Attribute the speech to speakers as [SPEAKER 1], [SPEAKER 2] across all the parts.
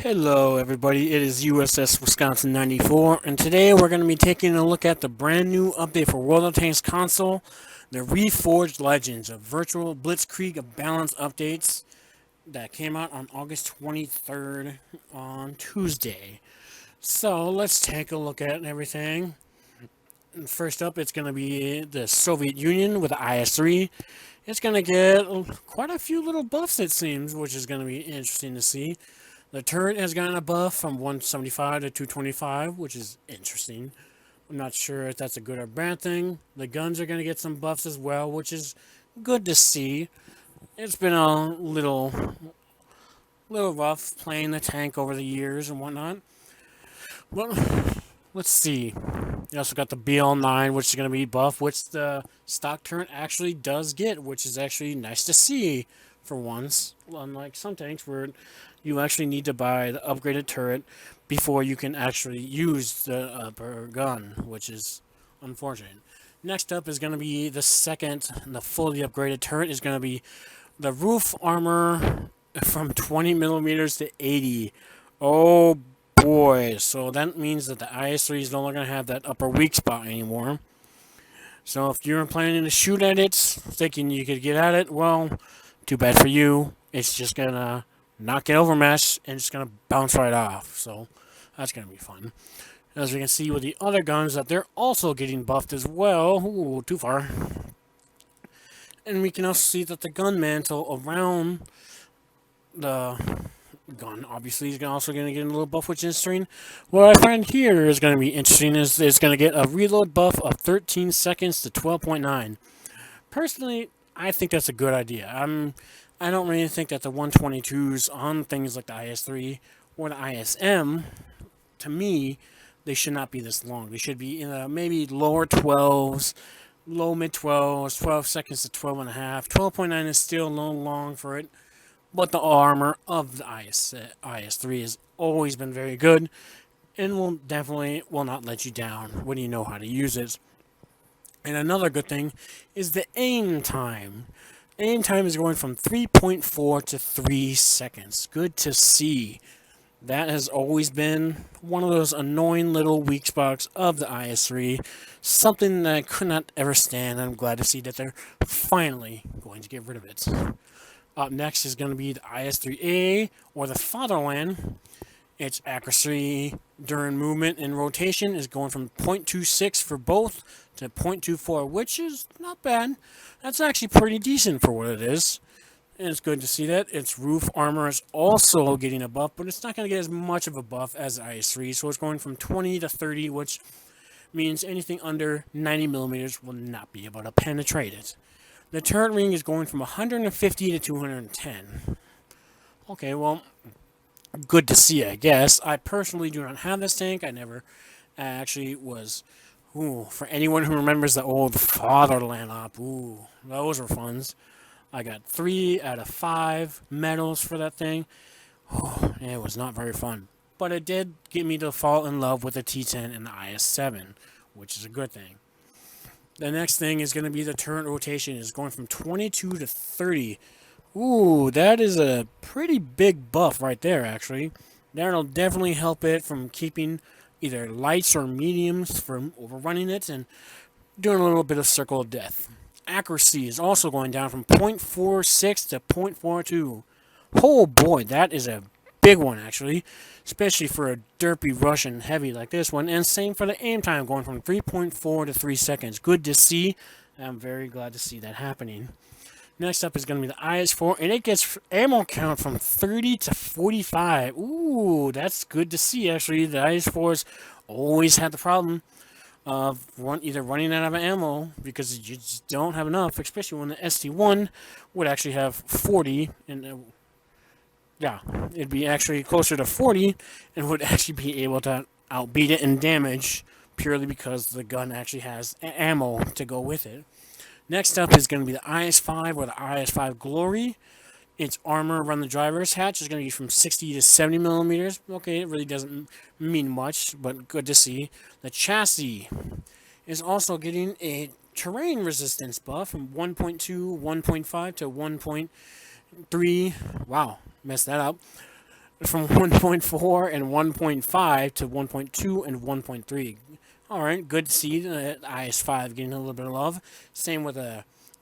[SPEAKER 1] Hello everybody, it is USS Wisconsin 94, and today we're going to be taking a look at the brand new update for World of Tanks console, the Reforged Legends, a virtual Blitzkrieg of balance updates that came out on August 23rd on Tuesday. So let's take a look at everything. First up, it's going to be the Soviet Union with the IS-3. It's going to get quite a few little buffs, it seems, which is going to be interesting to see. The turret has gotten a buff from 175 to 225, which is interesting. I'm not sure if that's a good or bad thing. The guns are going to get some buffs as well, which is good to see. It's been a little rough playing the tank over the years and whatnot. Well, let's see. You also got the BL9, which is going to be buff, which the stock turret actually does get, which is actually nice to see for once. Unlike some tanks where you actually need to buy the upgraded turret before you can actually use the upper gun, which is unfortunate. Next up is going to be the fully upgraded turret is going to be the roof armor from 20 millimeters to 80. Oh boy, so that means that the IS-3 is no longer going to have that upper weak spot anymore. So if you're planning to shoot at it, thinking you could get at it, well, too bad for you. It's just going to not get overmatched and it's going to bounce right off. So that's going to be fun. As we can see with the other guns that they're also getting buffed as well. Ooh, too far. And we can also see that the gun mantle around the gun obviously is also going to get a little buff, which is interesting. What I find here is going to be interesting is it's going to get a reload buff of 13 seconds to 12.9. Personally, I think that's a good idea. I don't really think that the 122s on things like the IS-3 or the ISM, to me, they should not be this long. They should be in maybe lower 12s, low mid 12s, 12 seconds to 12 and a half. 12.9 is still a little long for it, but the armor of the IS-3 has always been very good and will not let you down when you know how to use it. And another good thing is the aim time. Aim time is going from 3.4 to 3 seconds. Good to see. That has always been one of those annoying little weak spots of the IS-3. Something that I could not ever stand. I'm glad to see that they're finally going to get rid of it. Up next is going to be the IS-3A, or the Fatherland. Its accuracy during movement and rotation is going from 0.26 for both to 0.24, which is not bad. That's actually pretty decent for what it is. And it's good to see that. Its roof armor is also getting a buff, but it's not going to get as much of a buff as the IS-3. So it's going from 20 to 30, which means anything under 90 millimeters will not be able to penetrate it. The turret ring is going from 150 to 210. Okay, well, good to see, I guess. I personally do not have this tank. I never actually was. Ooh, for anyone who remembers the old Fatherland op, ooh, those were funs. I got 3 out of 5 medals for that thing. Oh, it was not very fun. But it did get me to fall in love with the T10 and the IS-7, which is a good thing. The next thing is going to be the turret rotation. It's going from 22 to 30. Ooh, that is a pretty big buff right there, actually. That'll definitely help it from keeping either lights or mediums from overrunning it and doing a little bit of circle of death. Accuracy is also going down from 0.46 to 0.42. Oh boy, that is a big one, actually. Especially for a derpy Russian heavy like this one. And same for the aim time, going from 3.4 to 3 seconds. Good to see. I'm very glad to see that happening. Next up is going to be the IS-4, and it gets ammo count from 30 to 45. Ooh, that's good to see, actually. The IS-4s always had the problem of either running out of ammo because you just don't have enough, especially when the ST1 would actually have 40, and yeah, it'd be actually closer to 40 and would actually be able to outbeat it in damage purely because the gun actually has ammo to go with it. Next up is going to be the IS-5 or the IS-5 Glory. Its armor around the driver's hatch is going to be from 60 to 70 millimeters. Okay, it really doesn't mean much, but good to see. The chassis is also getting a terrain resistance buff from 1.2, 1.5 to 1.3. Wow, messed that up. from 1.4 and 1.5 to 1.2 and 1.3. All right, good to see IS5 getting a little bit of love. Same with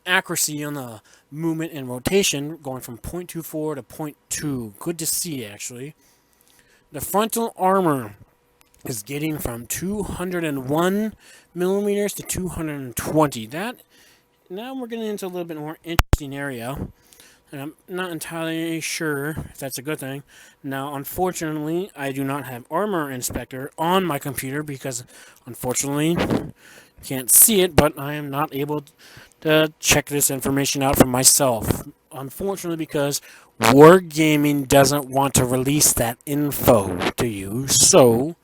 [SPEAKER 1] accuracy on the movement and rotation, going from 0.24 to 0.2. Good to see, actually. The frontal armor is getting from 201 millimeters to 220. That now we're getting into a little bit more interesting area, and I'm not entirely sure if that's a good thing. Now, unfortunately, I do not have Armor Inspector on my computer because, unfortunately, can't see it, but I am not able to check this information out for myself. Unfortunately, because Wargaming doesn't want to release that info to you, so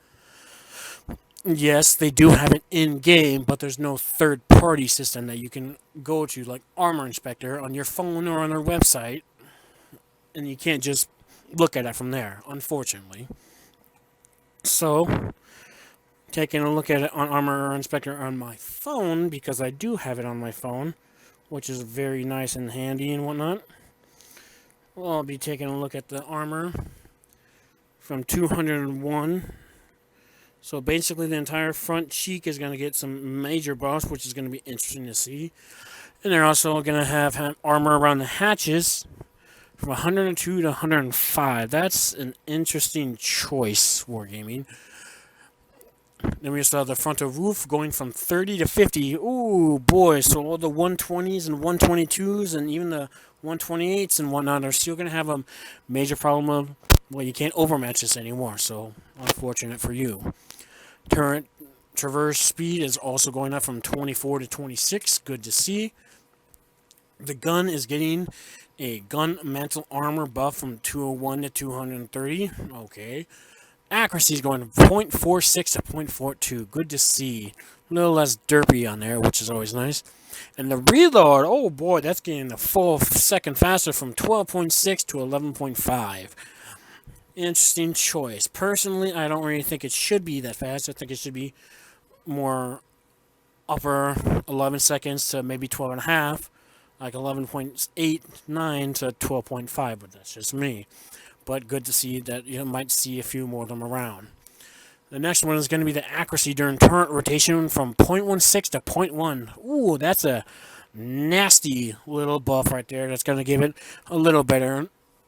[SPEAKER 1] yes, they do have it in game, but there's no third party system that you can go to, like Armor Inspector, on your phone or on their website, and you can't just look at it from there, unfortunately. So, taking a look at it on Armor Inspector on my phone, because I do have it on my phone, which is very nice and handy and whatnot. Well, I'll be taking a look at the armor from 201. So basically the entire front cheek is going to get some major buffs, which is going to be interesting to see. And they're also going to have armor around the hatches from 102 to 105. That's an interesting choice, Wargaming. Then we also have the frontal roof going from 30 to 50. Ooh, boy. So all the 120s and 122s and even the 128s and whatnot are still going to have a major problem of, well, you can't overmatch this anymore. So unfortunate for you. Turret traverse speed is also going up from 24 to 26. Good to see. The gun is getting a gun mantle armor buff from 201 to 230. Okay. Accuracy is going from 0.46 to 0.42. Good to see. A little less derpy on there, which is always nice. And the reload, oh boy, that's getting a full second faster from 12.6 to 11.5. Interesting choice. Personally, I don't really think it should be that fast. I think it should be more upper 11 seconds to maybe 12 and a half, like 11.89 to 12.5, but that's just me. But good to see that you might see a few more of them around. The next one is going to be the accuracy during turret rotation from 0.16 to 0.1. Ooh, that's a nasty little buff right there. That's going to give it a little better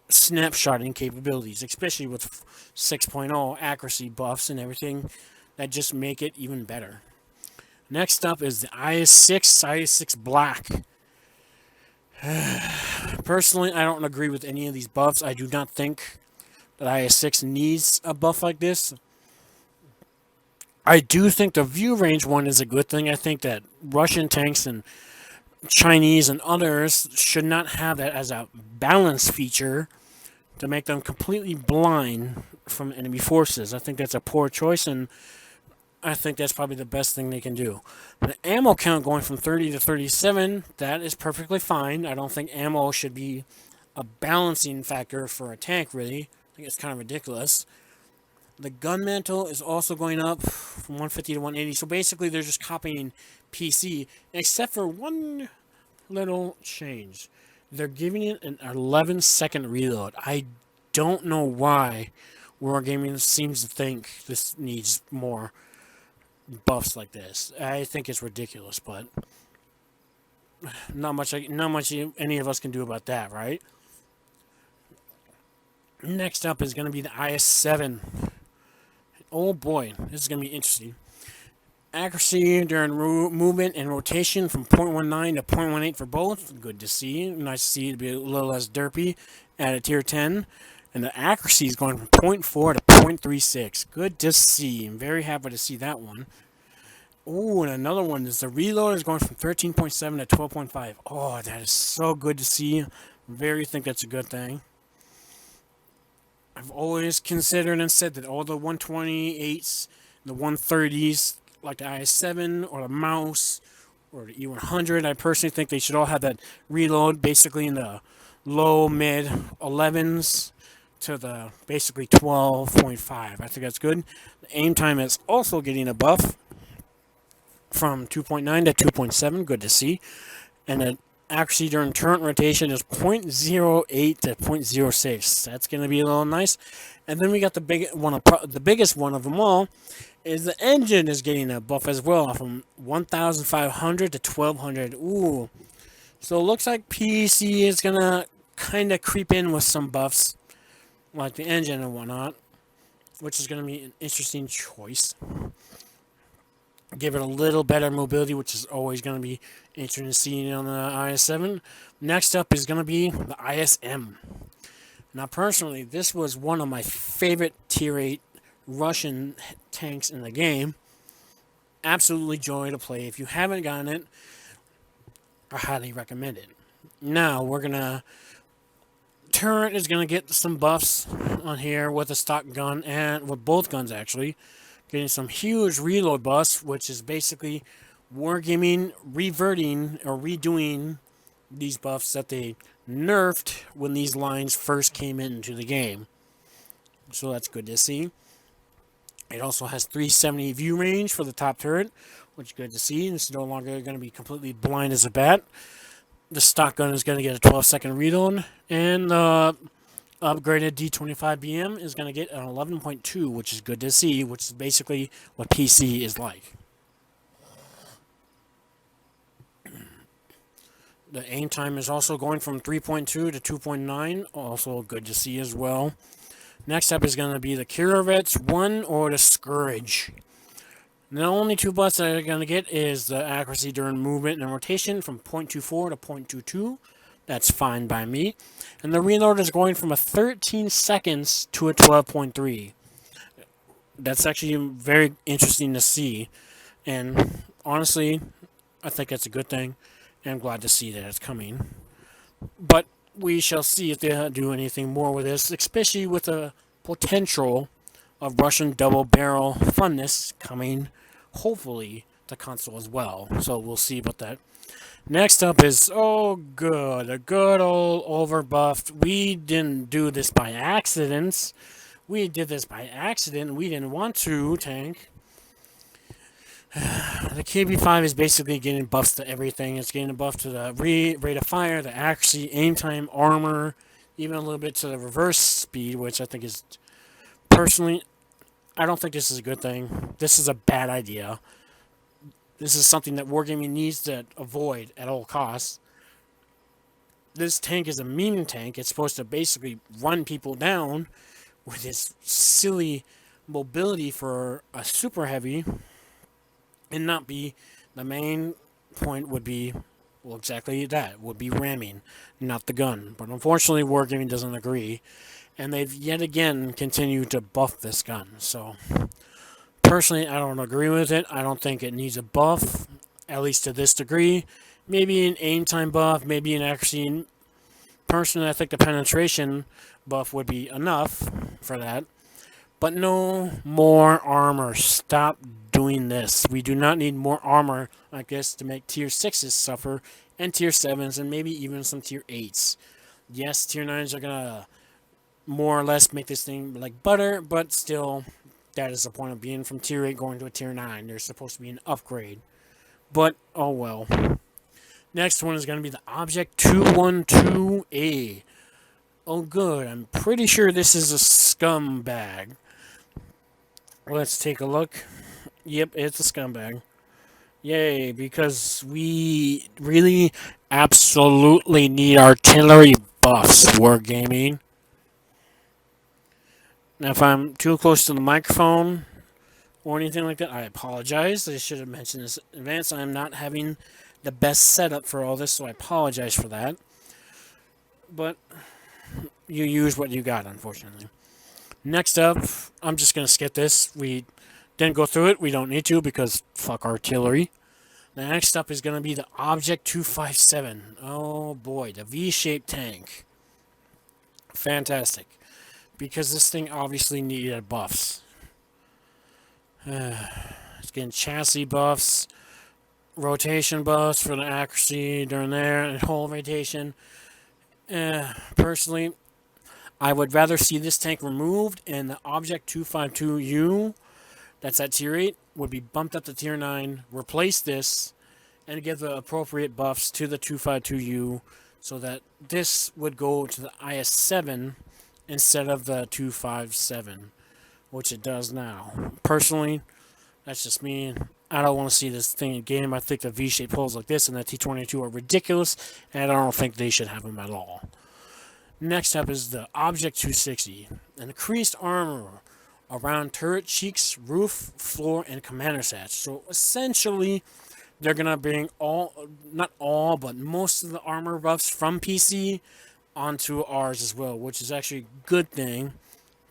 [SPEAKER 1] snapshotting capabilities, especially with 6.0 accuracy buffs and everything that just make it even better. Next up is the IS6 Black. Personally, I don't agree with any of these buffs. I do not think that IS6 needs a buff like this. I do think the view range one is a good thing. I think that Russian tanks and Chinese and others should not have that as a balance feature to make them completely blind from enemy forces. I think that's a poor choice, and I think that's probably the best thing they can do. The ammo count going from 30 to 37, that is perfectly fine. I don't think ammo should be a balancing factor for a tank, really. I think it's kind of ridiculous. The gun mantle is also going up from 150 to 180. So basically, they're just copying PC, except for one little change. They're giving it an 11-second reload. I don't know why Wargaming seems to think this needs more buffs like this. I think it's ridiculous, but not much any of us can do about that, right? Next up is going to be the IS-7. Oh boy, this is going to be interesting. Accuracy during movement and rotation from 0.19 to 0.18 for both. Good to see. Nice to see it be a little less derpy at a tier 10. And the accuracy is going from 0.4 to 0.36. Good to see. I'm very happy to see that one. Oh, and another one is the reload is going from 13.7 to 12.5. Oh, that is so good to see. Very think that's a good thing. I've always considered and said that all the 128s, the 130s, like the IS-7 or the Mouse or the E100, I personally think they should all have that reload basically in the low, mid 11s to the basically 12.5. I think that's good. The aim time is also getting a buff from 2.9 to 2.7. Good to see. And the accuracy during turret rotation is 0.08 to 0.06. That's going to be a little nice. And then we got the the biggest one of them all, is the engine is getting a buff as well from 1,500 to 1,200. Ooh. So it looks like PC is going to kind of creep in with some buffs, like the engine and whatnot, which is going to be an interesting choice. Give it a little better mobility, which is always going to be interesting to see on the IS-7. Next up is going to be the ISM. Now, personally, this was one of my favorite Tier 8 Russian tanks in the game. Absolutely joy to play. If you haven't gotten it, I highly recommend it. Now, we're going to... Turret is going to get some buffs on here with a stock gun, and with both guns, actually. Getting some huge reload buffs, which is basically Wargaming reverting or redoing these buffs that they nerfed when these lines first came into the game. So that's good to see. It also has 370 view range for the top turret, which is good to see. It's no longer going to be completely blind as a bat. The stock gun is going to get a 12-second reload, and the upgraded D25BM is going to get an 11.2, which is good to see, which is basically what PC is like. The aim time is also going from 3.2 to 2.9, also good to see as well. Next up is going to be the Kirovets 1 or the Scourge. The only two buffs that are going to get is the accuracy during movement and rotation from 0.24 to 0.22. That's fine by me. And the reload is going from a 13 seconds to a 12.3. That's actually very interesting to see. And honestly, I think that's a good thing. And I'm glad to see that it's coming. But we shall see if they do anything more with this, especially with the potential of Russian double barrel funness coming, hopefully, to console as well. So we'll see about that. Next up is, oh good, a good old overbuffed. We didn't do this by accident. We did this by accident. We didn't want to tank. The KB5 is basically getting buffs to everything. It's getting a buff to the rate of fire, the accuracy, aim time, armor, even a little bit to the reverse speed, which I think is, personally, I don't think this is a good thing. This is a bad idea. This is something that Wargaming needs to avoid at all costs. This tank is a meme tank. It's supposed to basically run people down with its silly mobility for a super heavy, and not be, the main point would be, well, exactly that, would be ramming, not the gun. But unfortunately, Wargaming doesn't agree, and they've yet again continued to buff this gun. So, personally, I don't agree with it. I don't think it needs a buff, at least to this degree. Maybe an aim time buff, maybe an accuracy. Personally, I think the penetration buff would be enough for that. But no more armor. Stop doing this. We do not need more armor like this to make tier 6s suffer, and tier 7s, and maybe even some tier 8s. Yes, tier 9s are going to more or less make this thing like butter, but still, that is the point of being from tier 8 going to a tier 9. There's supposed to be an upgrade. But, oh well. Next one is going to be the Object 212A. Oh good, I'm pretty sure this is a scumbag. Let's take a look. Yep, it's a scumbag. Yay, because we really absolutely need artillery buffs, Wargaming. Now, if I'm too close to the microphone or anything like that, I apologize. I should have mentioned this in advance. I'm not having the best setup for all this, so I apologize for that. But you use what you got, unfortunately. Next up, I'm just going to skip this. We didn't go through it. We don't need to because fuck artillery. The next up is going to be the Object 257. Oh boy, the V-shaped tank. Fantastic. Because this thing obviously needed buffs. It's getting chassis buffs, rotation buffs for the accuracy during there, and whole rotation. Personally, I would rather see this tank removed, and the Object 252U, that's at tier 8, would be bumped up to tier 9, replace this, and give the appropriate buffs to the 252U so that this would go to the IS-7 instead of the 257, which it does now. Personally, that's just me. I don't want to see this thing in game. I think the V-shaped holes like this and the T-22 are ridiculous, and I don't think they should have them at all. Next up is the Object 260. Increased armor around turret cheeks, roof, floor, and commander sats. So essentially, they're going to bring not all, but most of the armor buffs from PC onto ours as well, which is actually a good thing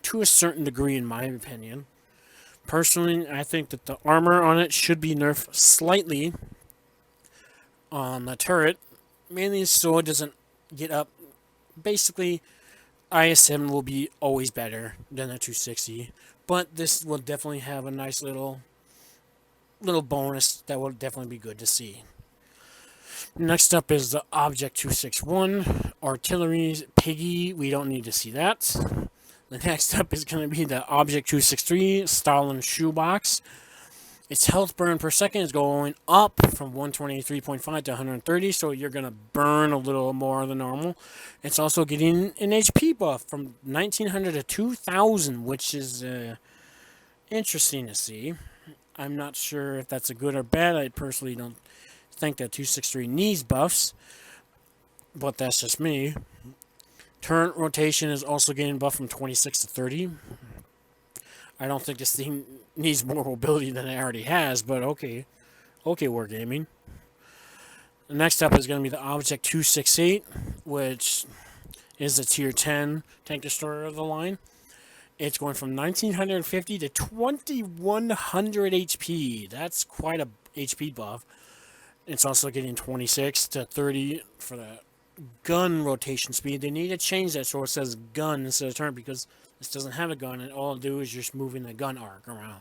[SPEAKER 1] to a certain degree, in my opinion. Personally, I think that the armor on it should be nerfed slightly on the turret, mainly so it doesn't get up. Basically, IS-7 will be always better than the 260, but this will definitely have a nice little bonus that will definitely be good to see. Next up is the Object 261, Artillery Piggy. We don't need to see that. The next up is going to be the Object 263, Stalin Shoebox. Its health burn per second is going up from 123.5 to 130, so you're going to burn a little more than normal. It's also getting an HP buff from 1900 to 2000, which is interesting to see. I'm not sure if that's a good or bad. I personally don't think that 263 needs buffs, but that's just me. Turret rotation is also getting buffed from 26 to 30. I don't think this thing needs more mobility than it already has, but okay. Okay, Wargaming. Next up is going to be the Object 268, which is the Tier 10 tank destroyer of the line. It's going from 1950 to 2100 HP. That's quite a HP buff. It's also getting 26 to 30 for the gun rotation speed. They need to change that so it says gun instead of turret, because this doesn't have a gun, and all it'll do is just moving the gun arc around.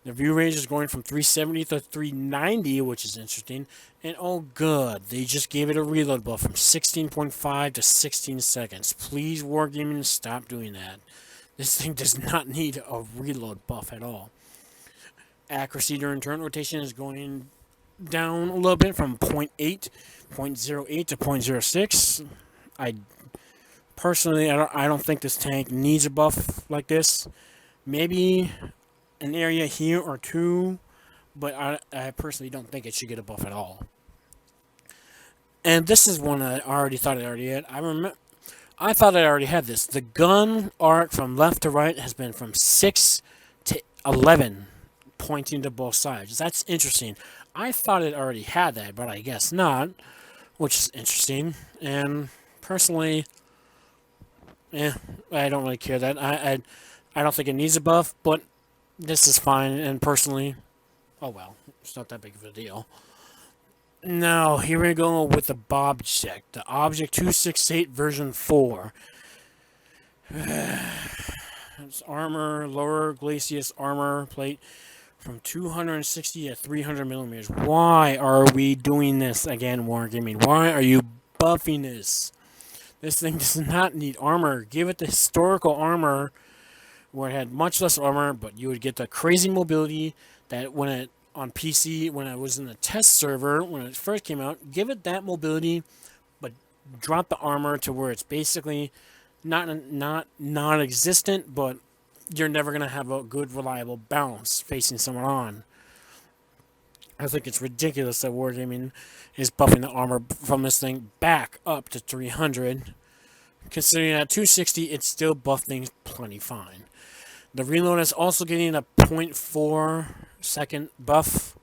[SPEAKER 1] The view range is going from 370 to 390, which is interesting. And oh good, they just gave it a reload buff from 16.5 to 16 seconds. Please, Wargaming, stop doing that. This thing does not need a reload buff at all. Accuracy during turret rotation is going down a little bit from 0.08 to 0.06. Personally, I don't think this tank needs a buff like this. Maybe an area here or two, but I personally don't think it should get a buff at all. And this is one I already thought I already had. I thought I already had this. The gun arc from left to right has been from 6 to 11, pointing to both sides. That's interesting. I thought it already had that, but I guess not, which is interesting. And personally, I don't really care that. I don't think it needs a buff, but this is fine. And personally, oh well, it's not that big of a deal. Now, here we go with the Bobject, the Object 268 version 4. It's armor, lower glacis armor plate from 260 to 300 millimeters. Why are we doing this again, Wargaming? Why are you buffing this? This thing does not need armor. Give it the historical armor where it had much less armor, but you would get the crazy mobility that when it on PC, when it was in the test server, when it first came out, give it that mobility, but drop the armor to where it's basically not non-existent, but you're never going to have a good, reliable balance facing someone on. I think it's ridiculous that Wargaming is buffing the armor from this thing back up to 300. Considering at 260, it's still buffed things plenty fine. The reload is also getting a 0.4 second buff.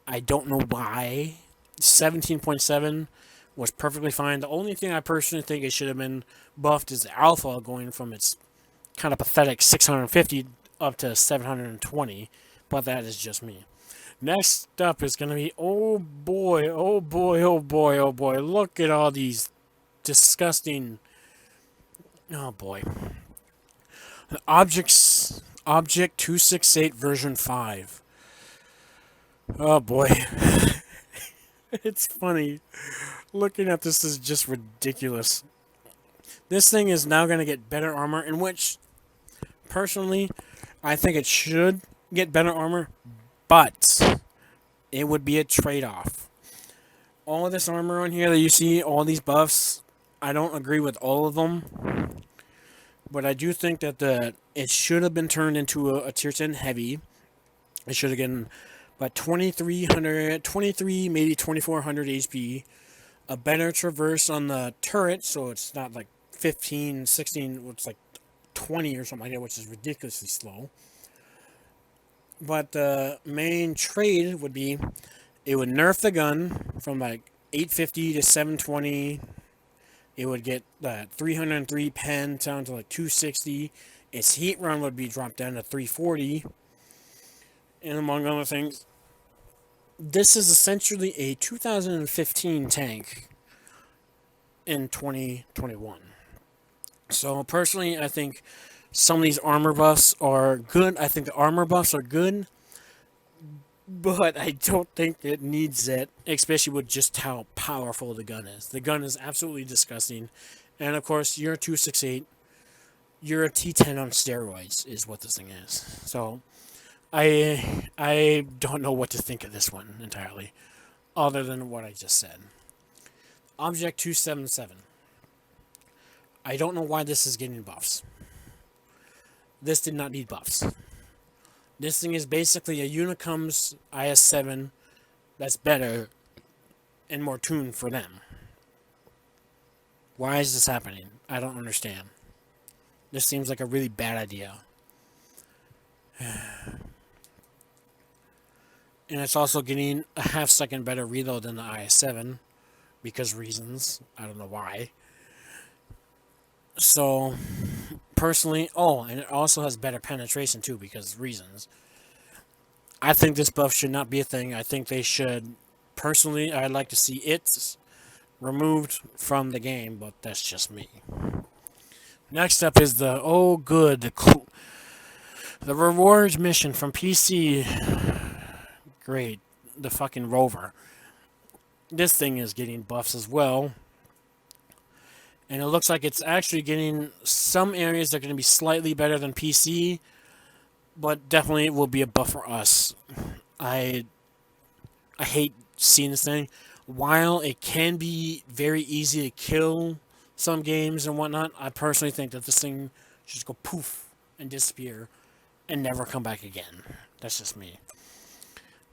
[SPEAKER 1] I don't know why. 17.7 was perfectly fine. The only thing I personally think it should have been buffed is the alpha, going from its kind of pathetic 650 up to 720, but that is just me. Next up is going to be, oh boy, oh boy, oh boy, oh boy, look at all these disgusting, oh boy. The Object 268 version 5. Oh boy. It's funny. Looking at this is just ridiculous. This thing is now going to get better armor, in which, personally, I think it should get better armor, but it would be a trade-off. All of this armor on here that you see, all these buffs, I don't agree with all of them, but I do think that it should have been turned into a tier 10 heavy. It should have gotten about 2300, 23, maybe 2400 HP, a better traverse on the turret, so it's not like 15, 16, it's like 20 or something like that, which is ridiculously slow. But the main trade would be it would nerf the gun from like 850 to 720. It would get that 303 pen down to like 260. Its heat run would be dropped down to 340. And among other things, this is essentially a 2015 tank in 2021. So personally, I think some of these armor buffs are good. I think the armor buffs are good, but I don't think it needs it, especially with just how powerful the gun is. The gun is absolutely disgusting. And of course, you're a 268. You're a T10 on steroids, is what this thing is. So, I don't know what to think of this one entirely, other than what I just said. Object 277. I don't know why this is getting buffs. This did not need buffs. This thing is basically a Unicum's IS-7 that's better and more tuned for them. Why is this happening? I don't understand. This seems like a really bad idea. And it's also getting a half-second better reload than the IS-7 because reasons. I don't know why. So, personally, and it also has better penetration too because reasons. I think this buff should not be a thing. I think they should, personally, I'd like to see it removed from the game, but that's just me. Next up is the rewards mission from PC. Great, the fucking rover. This thing is getting buffs as well. And it looks like it's actually getting some areas that are going to be slightly better than PC, but definitely it will be a buff for us. I hate seeing this thing. While it can be very easy to kill some games and whatnot, I personally think that this thing should just go poof and disappear and never come back again. That's just me.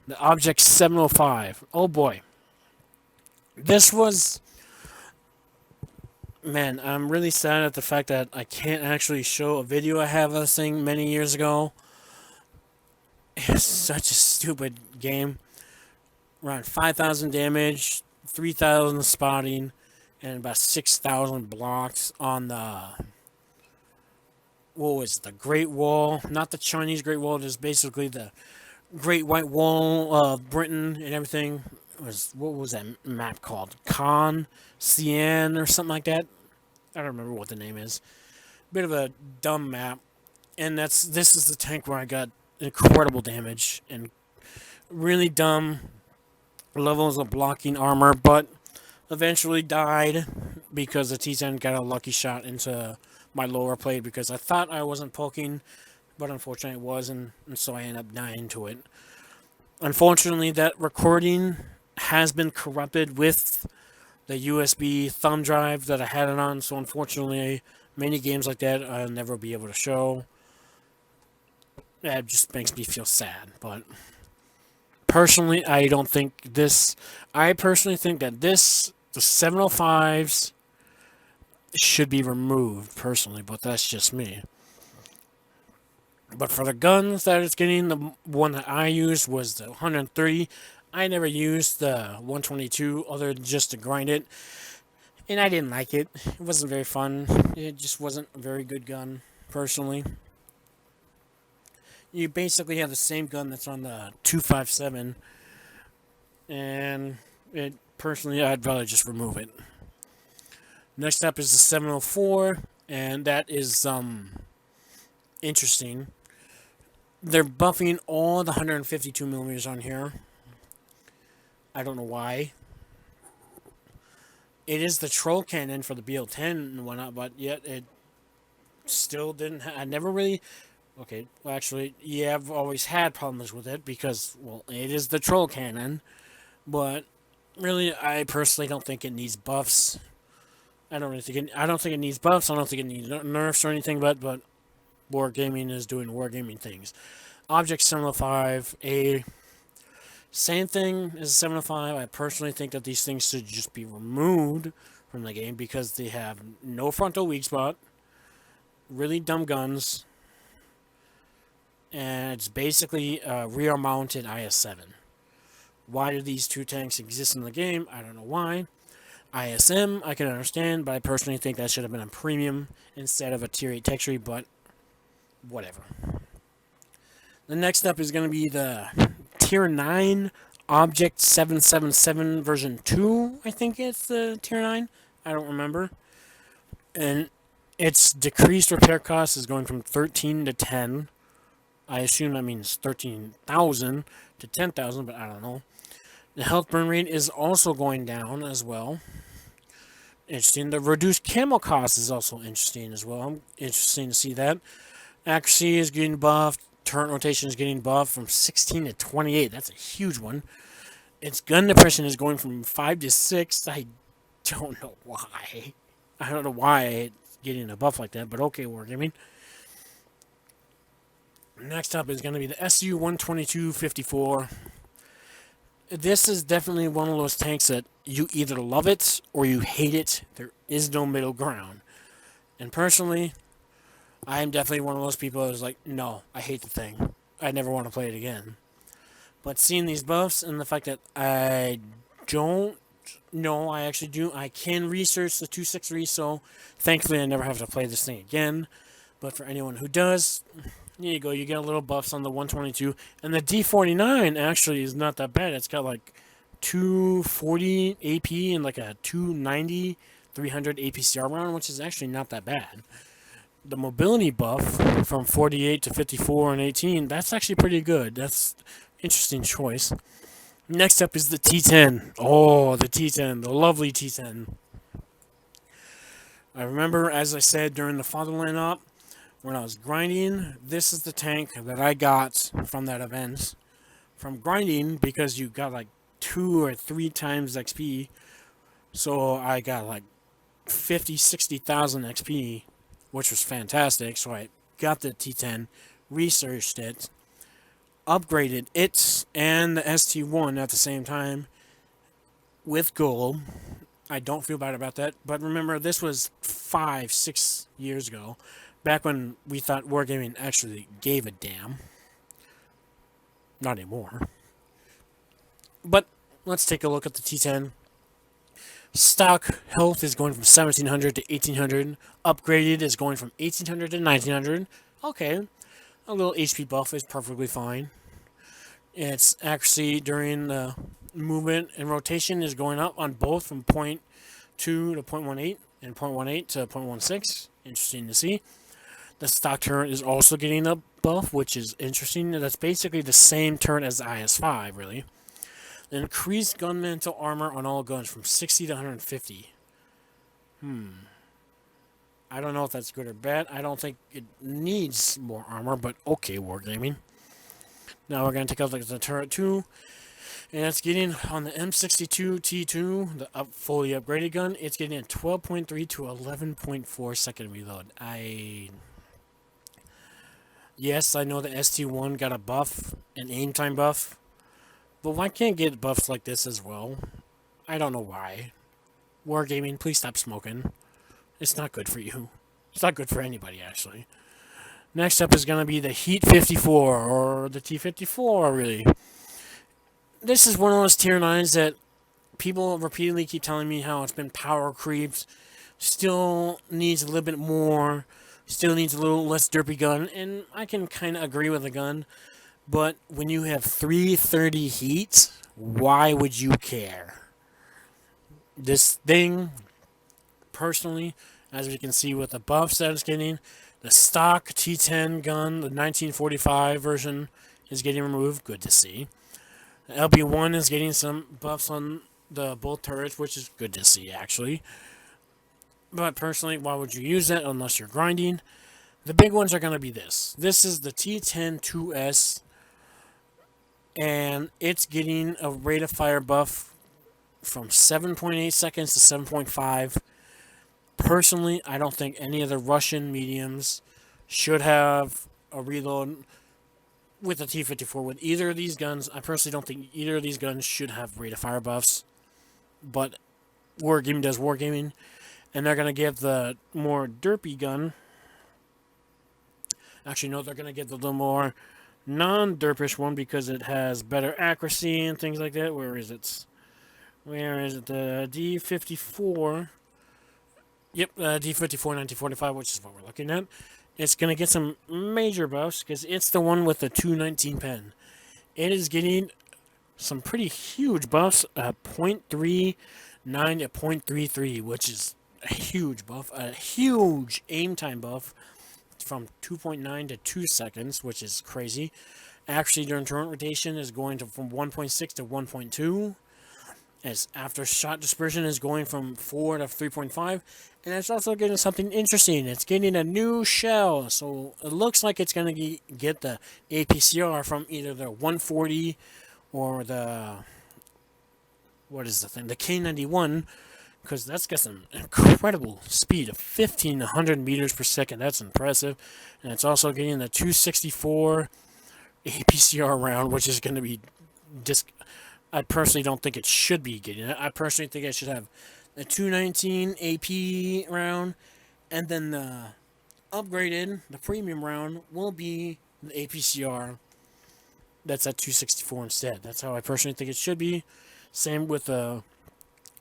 [SPEAKER 1] The Object 705. Oh boy. This was... Man, I'm really sad at the fact that I can't actually show a video I have of this thing many years ago. It's such a stupid game. Around 5,000 damage, 3,000 spotting, and about 6,000 blocks on the... What was it? The Great Wall? Not the Chinese Great Wall, just basically the Great White Wall of Britain and everything. What was that map called? Con? Cien or something like that? I don't remember what the name is. Bit of a dumb map. And this is the tank where I got incredible damage and really dumb levels of blocking armor, but eventually died because the T10 got a lucky shot into my lower plate because I thought I wasn't poking, but unfortunately it was, and so I ended up dying to it. Unfortunately, that recording has been corrupted with the USB thumb drive that I had it on, so unfortunately, many games like that I'll never be able to show. That just makes me feel sad, but personally, I don't think this... I personally think that the 705s should be removed, personally, but that's just me. But for the guns that it's getting, the one that I used was the 130. I never used the 122 other than just to grind it. And I didn't like it. It wasn't very fun. It just wasn't a very good gun, personally. You basically have the same gun that's on the 257. And personally, I'd rather just remove it. Next up is the 704. And that is interesting. They're buffing all the 152 millimeters on here. I don't know why. It is the troll cannon for the BL-10 and whatnot, but yet it still didn't... I never really... Okay, well, actually, yeah, I've always had problems with it because, well, it is the troll cannon, but Really, I personally don't think it needs buffs. I don't think it needs buffs. I don't think it needs nerfs or anything. But wargaming is doing wargaming things. Object 705, a same thing as 705. I personally think that these things should just be removed from the game because they have no frontal weak spot, really dumb guns, and it's basically a rear mounted IS-7. Why do these two tanks exist in the game? I don't know why. ISM, I can understand, but I personally think that should have been a premium instead of a tier 8 tech tree, but whatever. The next up is going to be the tier 9 Object 777 version 2, I think it's the tier 9. I don't remember. And its decreased repair cost is going from 13 to 10. I assume that means 13,000 to 10,000, but I don't know. The health burn rate is also going down as well. Interesting. The reduced camo cost is also interesting as well. I'm interesting to see that. Accuracy is getting buffed. Turret rotation is getting buffed from 16 to 28. That's a huge one. Its gun depression is going from 5 to 6. I don't know why. I don't know why it's getting a buff like that, but okay, Wargaming. Next up is going to be the SU 12254. This is definitely one of those tanks that you either love it or you hate it. There is no middle ground. And personally, I am definitely one of those people that's like, no, I hate the thing. I never want to play it again. But seeing these buffs and the fact that I don't know, I actually do. I can research the 263, so thankfully I never have to play this thing again. But for anyone who does, there you go. You get a little buffs on the 122. And the D49 actually is not that bad. It's got like 240 AP and like a 290, 300 APCR round, which is actually not that bad. The mobility buff from 48 to 54 and 18, that's actually pretty good. That's interesting choice. Next up is the T10. Oh, the T10, the lovely T10. I remember, as I said during the Fatherland op, when I was grinding, this is the tank that I got from that event. From grinding, because you got like 2 or 3 times XP, so I got like 50, 60,000 XP, which was fantastic. So I got the T10, researched it, upgraded it and the ST1 at the same time with gold. I don't feel bad about that, but remember, this was 5, 6 years ago, back when we thought wargaming actually gave a damn. Not anymore. But let's take a look at the T10. Stock health is going from 1700 to 1800. Upgraded is going from 1800 to 1900. Okay, a little HP buff is perfectly fine. Its accuracy during the movement and rotation is going up on both from 0.2 to 0.18 and 0.18 to 0.16. Interesting to see. The stock turret is also getting a buff, which is interesting. That's basically the same turret as the IS-5, really. The increased gun mantle armor on all guns from 60 to 150. I don't know if that's good or bad. I don't think it needs more armor, but okay, Wargaming. Now we're going to take a look at the turret 2. And it's getting on the M62T2, the fully upgraded gun, it's getting a 12.3 to 11.4 second reload. Yes, I know the ST1 got a buff, an aim time buff, but why can't it get buffs like this as well? I don't know why. Wargaming, please stop smoking. It's not good for you. It's not good for anybody, actually. Next up is going to be the Heat 54, or the T54, really. This is one of those tier 9s that people repeatedly keep telling me how it's been power creeped, still needs a little bit more, still needs a little less derpy gun, and I can kind of agree with the gun, but when you have 330 heat, why would you care? This thing, personally, as we can see with the buffs that it's getting, the stock T10 gun, the 1945 version, is getting removed. Good to see. The LB1 is getting some buffs on the both turrets, which is good to see, actually. But personally, why would you use that unless you're grinding? The big ones are going to be this. This is the T10-2S, and it's getting a rate of fire buff from 7.8 seconds to 7.5. Personally, I don't think any of the Russian mediums should have a reload with the T-54 with either of these guns. I personally don't think either of these guns should have rate of fire buffs, but Wargaming does Wargaming, and they're going to give the more derpy gun. Actually, no, they're going to give the little more non-derpish one because it has better accuracy and things like that. Where is it? Where is it? The D54. Yep, D54 1945, which is what we're looking at. It's going to get some major buffs because it's the one with the 219 pen. It is getting some pretty huge buffs, 0.39 to 0.33, which is a huge buff, a huge aim time buff from 2.9 to 2 seconds, which is crazy. Actually, during turret rotation is going to from 1.6 to 1.2. As after shot dispersion is going from 4 to 3.5, and it's also getting something interesting. It's getting a new shell, so it looks like it's going to get the APCR from either the 140 or the the K91, because that's got some incredible speed of 1,500 meters per second. That's impressive, and it's also getting the 264 APCR round, which is going to be I personally don't think it should be getting it. I personally think it should have the 219 AP round, and then the upgraded, the premium round, will be the APCR. That's at 264 instead. That's how I personally think it should be. Same with the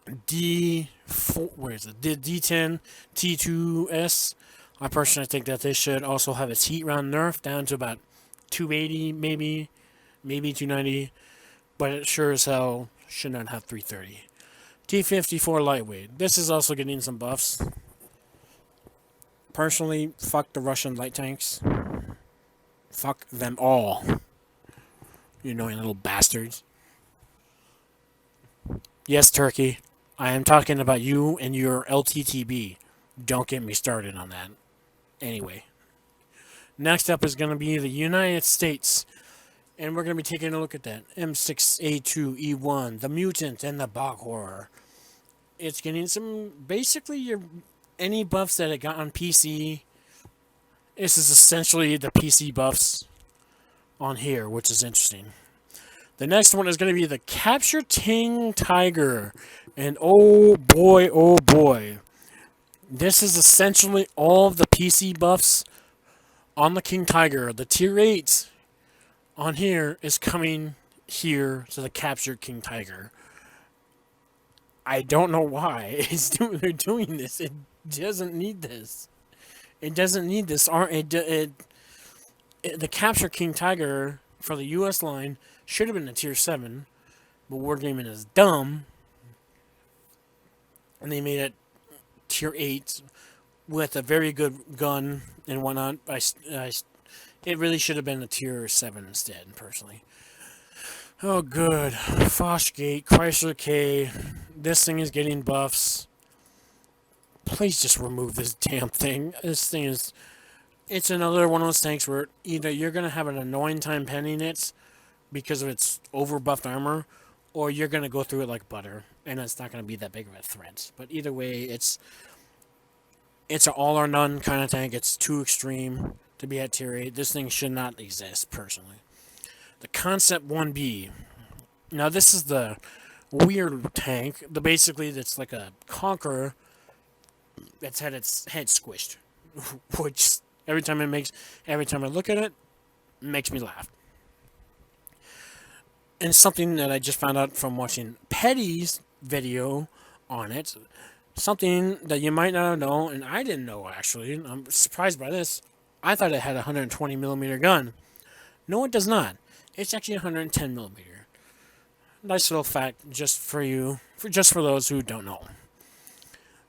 [SPEAKER 1] D4, where is it? The D10 T2S. I personally think that they should also have its heat round nerf down to about 280, maybe 290. But it sure as hell should not have 330. T-54 lightweight. This is also getting some buffs. Personally, fuck the Russian light tanks. Fuck them all. You annoying little bastards. Yes, Turkey. I am talking about you and your LTTB. Don't get me started on that. Anyway. Next up is going to be the United States. And we're going to be taking a look at that. M6A2E1, the Mutant, and the Bog Horror. It's getting some, basically, any buffs that it got on PC. This is essentially the PC buffs on here, which is interesting. The next one is going to be the Capture King Tiger. And oh boy. This is essentially all of the PC buffs on the King Tiger. The tier 8 on here is coming here to the Capture King Tiger. I don't know why they're doing this. It doesn't need this. It doesn't need this. The Capture King Tiger for the U.S. line should have been a tier 7, but Wargaming is dumb, and they made it tier 8 with a very good gun and whatnot. It really should have been a tier 7 instead, personally. Oh, good. Foshgate, Chrysler K. This thing is getting buffs. Please just remove this damn thing. This thing is... It's another one of those tanks where either you're going to have an annoying time penning it because of its over-buffed armor, or you're going to go through it like butter, and it's not going to be that big of a threat. But either way, it's an all-or-none kind of tank. It's too extreme to be at tier 8. This thing should not exist, personally. The Concept 1B. Now, this is the weird tank. Basically, it's like a Conqueror that's had its head squished. Which, every time I look at it, makes me laugh. And something that I just found out from watching Petty's video on it. Something that you might not know, and I didn't know, actually. I'm surprised by this. I thought it had a 120 millimeter gun. No, it does not. It's actually 110 millimeter. Nice little fact, just for you, just for those who don't know.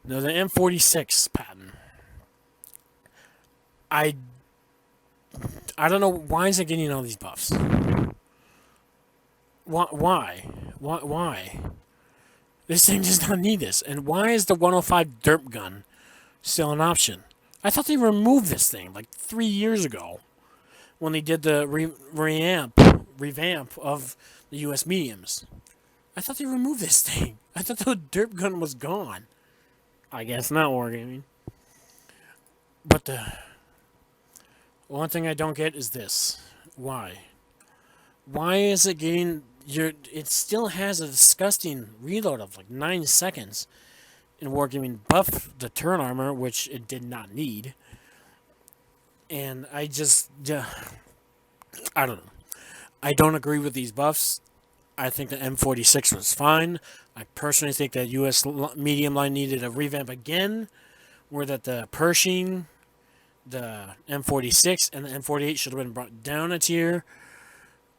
[SPEAKER 1] Now, the M46 patent. I don't know, why is it getting all these buffs? Why? This thing does not need this. And why is the 105 derp gun still an option? I thought they removed this thing like 3 years ago when they did the revamp of the U.S. mediums. I thought they removed this thing. I thought the derp gun was gone. I guess not wargaming. But the one thing I don't get is this. Why? Why is it getting your? It still has a disgusting reload of like 9 seconds in wargaming. Buff the turn armor, which it did not need, and I just, I don't know. I don't agree with these buffs. I think the M46 was fine. I personally think that US medium line needed a revamp again, where that the Pershing, the M46, and the M48 should have been brought down a tier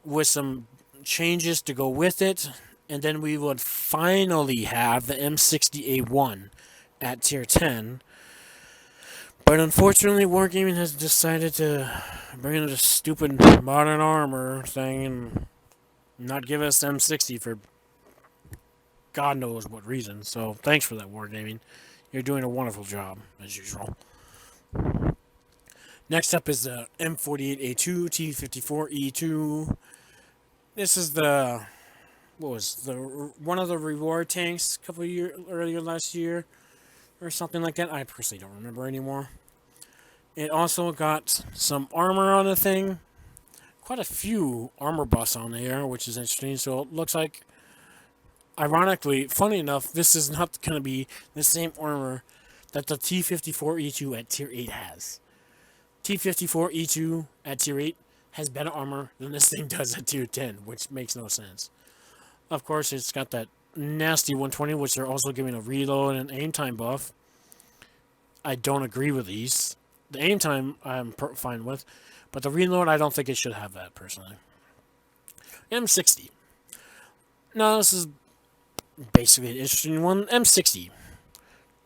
[SPEAKER 1] with some changes to go with it, and then we would finally have the M60A1 at tier 10. But unfortunately, Wargaming has decided to bring in this stupid modern armor thing and not give us M60 for God knows what reason. So thanks for that, Wargaming. You're doing a wonderful job, as usual. Next up is the M48A2 T54E2. This is the one of the reward tanks a couple of years earlier last year or something like that. I personally don't remember anymore. It also got some armor on the thing. Quite a few armor buffs on there, which is interesting. So it looks like, ironically, funny enough, this is not going to be the same armor that the T54E2 at tier 8 has. T54E2 at tier 8 has better armor than this thing does at tier 10, which makes no sense. Of course, it's got that nasty 120, which they're also giving a reload and aim time buff. I don't agree with these. The aim time I'm fine with, but the reload, I don't think it should have that, personally. M60. Now, this is basically an interesting one. M60.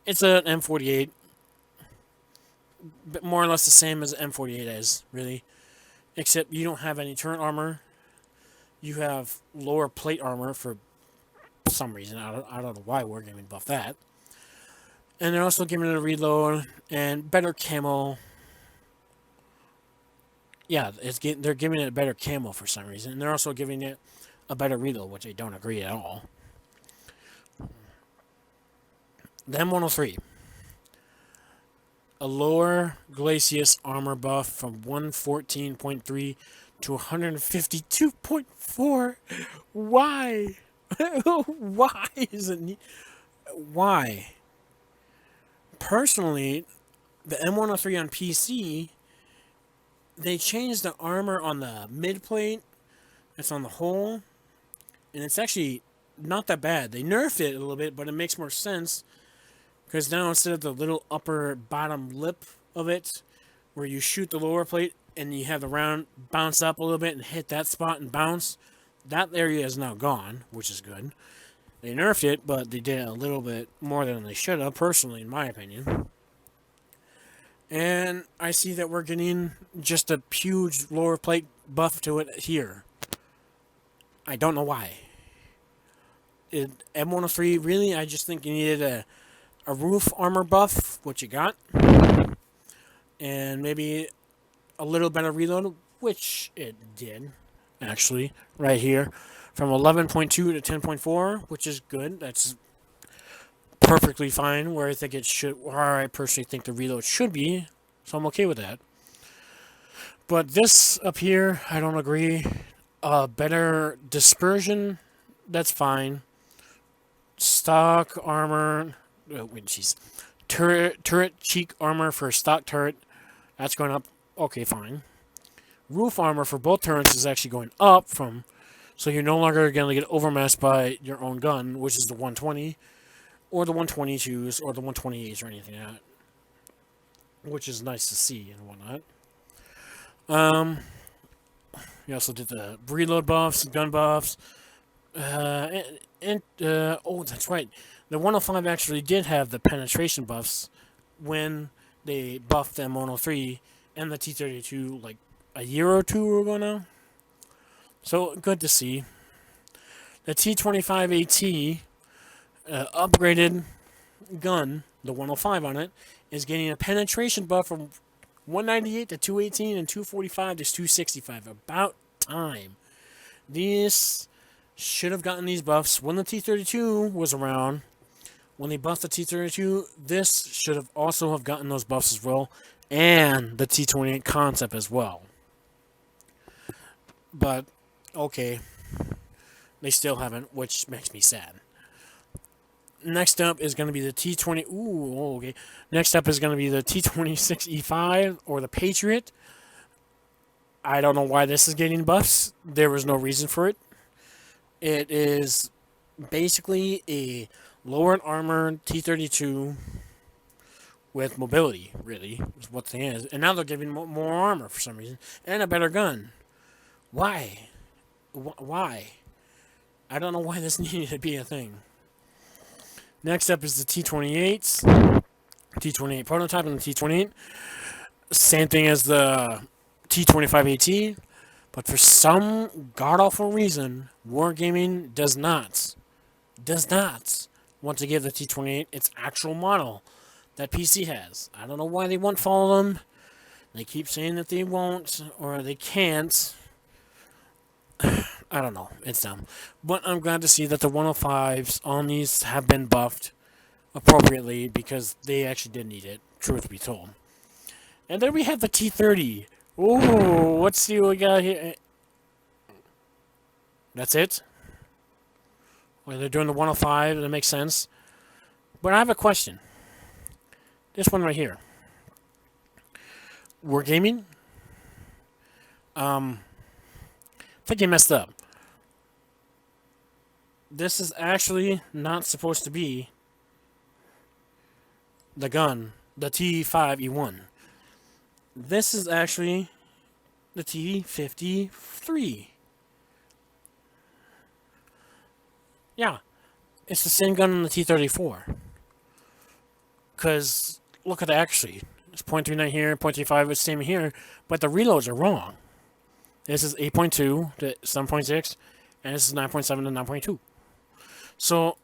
[SPEAKER 1] It's an M48. But more or less the same as M48 is, really. Except you don't have any turret armor. You have lower plate armor for some reason. I don't know why we're giving buff that. And they're also giving it a reload and better camo. Yeah, they're giving it a better camo for some reason. And they're also giving it a better reload, which I don't agree at all. The M103. A lower Glacius armor buff from 114.3 to 152.4. Why? Why is it? Why? Personally, the M103 on PC, they changed the armor on the mid plate. It's on the hull, and it's actually not that bad. They nerfed it a little bit, but it makes more sense. Because now instead of the little upper bottom lip of it, where you shoot the lower plate and you have the round bounce up a little bit and hit that spot and bounce, that area is now gone, which is good. They nerfed it, but they did a little bit more than they should have, personally, in my opinion. And I see that we're getting just a huge lower plate buff to it here. I don't know why. M103, really? I just think you needed a roof armor buff, which you got, and maybe a little better reload, which it did, actually, right here, from 11.2 to 10.4, which is good. That's perfectly fine where I think it should, or I personally think the reload should be, so I'm okay with that. But this up here, I don't agree. Better dispersion, that's fine. Stock armor, turret cheek armor for stock turret, that's going up. Okay, fine. Roof armor for both turrets is actually going up from, so you're no longer going to get overmatched by your own gun, which is the 120, or the 122s, or the 128s, or anything like that, which is nice to see and whatnot. We also did the reload buffs, gun buffs, oh, that's right. The 105 actually did have the penetration buffs when they buffed the M103 and the T32 like a year or two ago now. So good to see. The T25AT upgraded gun, the 105 on it, is getting a penetration buff from 198 to 218 and 245 to 265. About time. This should have gotten these buffs when the T-32 was around. When they buffed the T-32, this should have also have gotten those buffs as well, and the T-28 concept as well. But, okay, they still haven't, which makes me sad. Next up is going to be the T-20. Ooh, okay. Next up is going to be the T-26E5 or the Patriot. I don't know why this is getting buffs. There was no reason for it. It is basically a lowered armor T-32 with mobility, really, is what the thing is. And now they're giving more armor for some reason. And a better gun. Why? Why? I don't know why this needed to be a thing. Next up is the T-28s. T-28 prototype and the T-28. Same thing as the T-25AT. But for some god-awful reason, Wargaming does not want to give the T-28 its actual model that PC has. I don't know why they won't follow them. They keep saying that they won't or they can't. I don't know. It's dumb. But I'm glad to see that the 105s on these have been buffed appropriately because they actually did need it, truth be told. And then we have the T-30. Ooh, let's see what we got here. That's it? Well, they're doing the 105, that makes sense. But I have a question. This one right here. Wargaming? I think you messed up. This is actually not supposed to be the gun, the T5E1. This is actually the T53. Yeah, it's the same gun on the T34. Because, look at the accuracy. It's .39 here, .35 is same here, but the reloads are wrong. This is 8.2 to 7.6, and this is 9.7 to 9.2. So,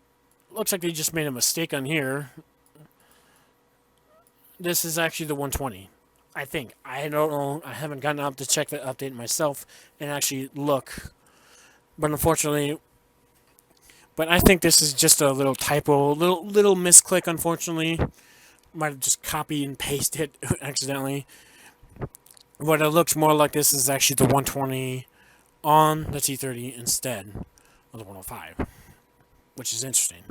[SPEAKER 1] looks like they just made a mistake on here. This is actually the 120. I think. I don't know. I haven't gotten up to check the update myself and actually look. But unfortunately... But I think this is just a little typo, little misclick, unfortunately. Might have just copied and pasted it accidentally. But it looks more like this is actually the 120 on the T30 instead of the 105. Which is interesting.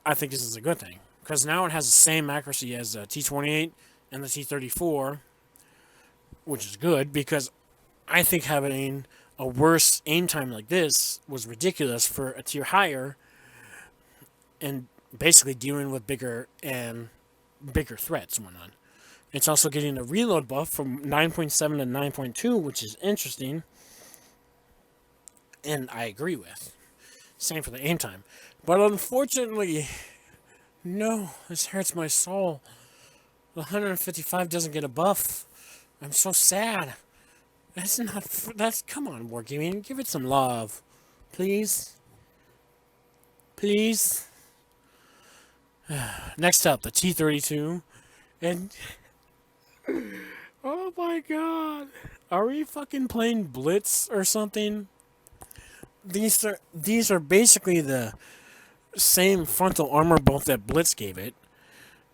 [SPEAKER 1] I think this is a good thing. Because now it has the same accuracy as the T28 and the T34. Which is good, because I think having a worse aim time like this was ridiculous for a tier higher and basically dealing with bigger threats and whatnot. It's also getting a reload buff from 9.7 to 9.2, which is interesting, and I agree with. Same for the aim time. But unfortunately, no, this hurts my soul. The 155 doesn't get a buff. I'm so sad. Come on, Wargaming, give it some love. Please? Please? Next up, the T-32. And... oh my god. Are we fucking playing Blitz or something? These are basically the same frontal armor buff that Blitz gave it.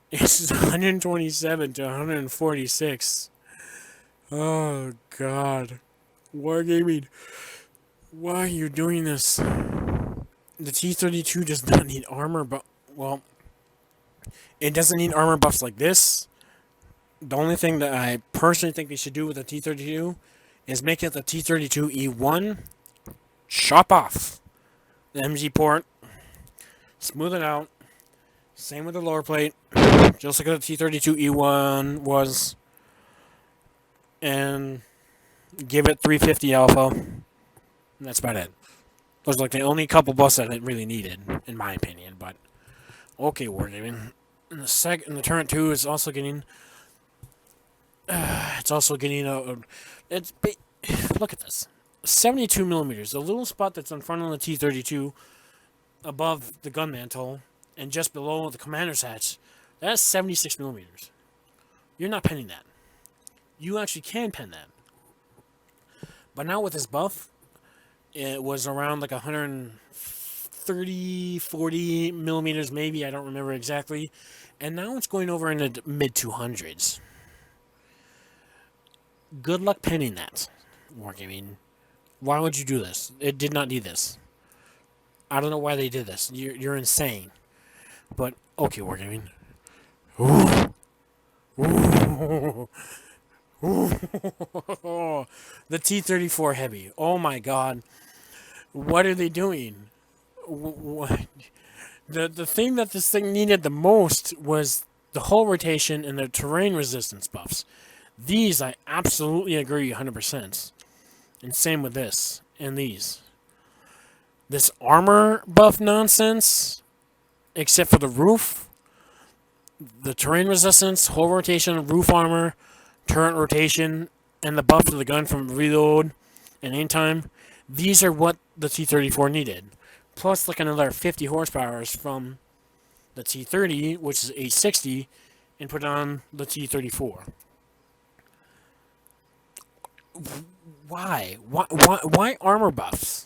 [SPEAKER 1] It's 127 to 146. Oh, God. Wargaming. Why are you doing this? The T-32 does not need armor, but... well, it doesn't need armor buffs like this. The only thing that I personally think they should do with the T-32 is make it the T-32E1. Chop off the MG port. Smooth it out. Same with the lower plate. Just like the T-32E1 was. And give it 350 alpha. And that's about it. Those are like the only couple buffs that it really needed, in my opinion. But okay, Wargaming. And the turret 2 is also getting. Look at this. 72 millimeters. The little spot that's in front of the T-32, above the gun mantle, and just below the commander's hatch. That's 76 millimeters. You're not penning that. You actually can pen that. But now with this buff, It was around like 130, 40 millimeters, maybe. I don't remember exactly. And now it's going over in the mid 200s. Good luck pinning that, Wargaming. Why would you do this? It did not need this. I don't know why they did this. You're insane. But, okay, Wargaming. Ooh. Ooh. Ooh. The T-34 Heavy. Oh my god. What are they doing? What? The thing that this thing needed the most was the hull rotation and the terrain resistance buffs. These I absolutely agree 100%. And same with this and these. This armor buff nonsense, except for the roof, the terrain resistance, hull rotation, roof armor, turret rotation, and the buff to the gun from reload and aim time. These are what the T-34 needed. Plus, like another 50 horsepower from the T-30, which is 860, and put on the T-34. Why? Why armor buffs?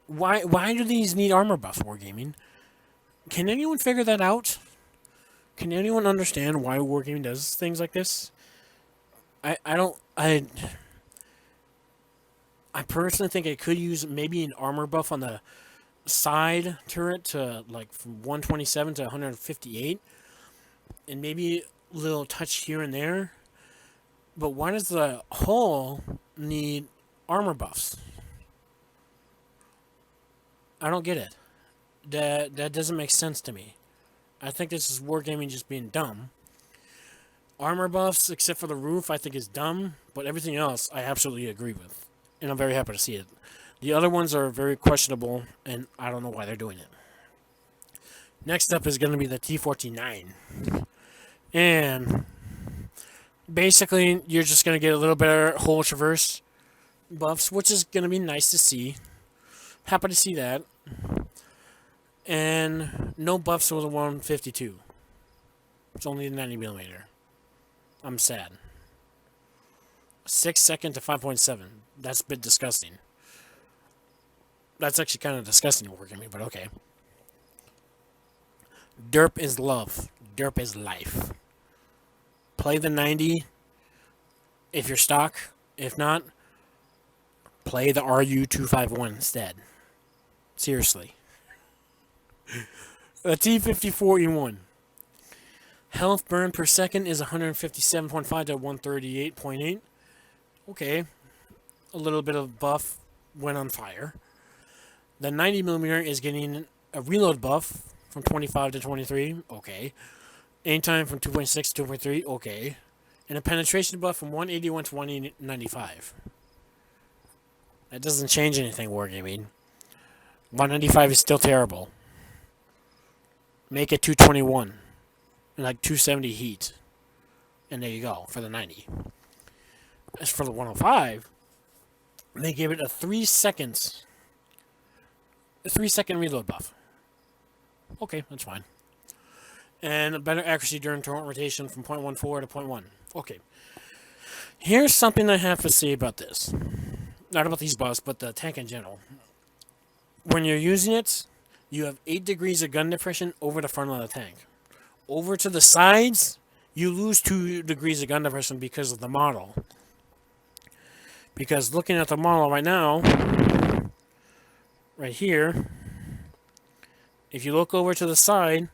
[SPEAKER 1] Why do these need armor buffs, Wargaming? Can anyone figure that out? Can anyone understand why Wargaming does things like this? I don't I personally think it could use maybe an armor buff on the side turret to like from 127 to 158, and maybe a little touch here and there. But why does the hull need armor buffs? I don't get it. That doesn't make sense to me. I think this is Wargaming just being dumb. Armor buffs, except for the roof, I think is dumb, but everything else I absolutely agree with. And I'm very happy to see it. The other ones are very questionable, and I don't know why they're doing it. Next up is going to be the T-49. And basically, you're just going to get a little better hull traverse buffs, which is going to be nice to see. Happy to see that. And no buffs with a 152. It's only a 90mm. I'm sad. 6 second to 5.7. That's a bit disgusting. That's actually kind of disgusting working me, but okay. Derp is love. Derp is life. Play the 90 if you're stock. If not, play the RU-251 instead. Seriously. The T-54E1. Health burn per second is 157.5 to 138.8. Okay. A little bit of buff when on fire. The 90mm is getting a reload buff from 25 to 23. Okay. Aim time from 2.6 to 2.3. Okay. And a penetration buff from 181 to 195. That doesn't change anything, Wargaming. 195 is still terrible. Make it 221. And like 270 heat. And there you go for the 90. As for the 105, they gave it a 3 seconds. A 3-second reload buff. Okay, that's fine. And better accuracy during turret rotation from 0.14 to 0.1. Okay. Here's something I have to say about this. Not about these buffs, but the tank in general. When you're using it, you have 8 degrees of gun depression over the front of the tank. Over to the sides, you lose 2 degrees of gun depression because of the model. Because looking at the model right now, right here, if you look over to the side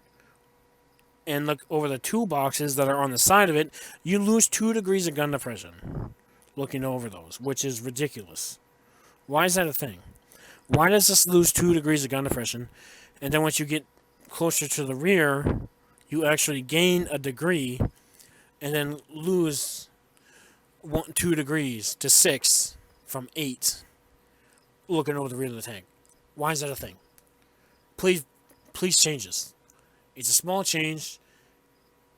[SPEAKER 1] and look over the toolboxes that are on the side of it, you lose 2 degrees of gun depression looking over those, which is ridiculous. Why is that a thing? Why does this lose 2 degrees of gun depression, and then once you get closer to the rear, you actually gain a degree and then lose 2 degrees to 6 from 8 looking over the rear of the tank? Why is that a thing? Please change this. It's a small change,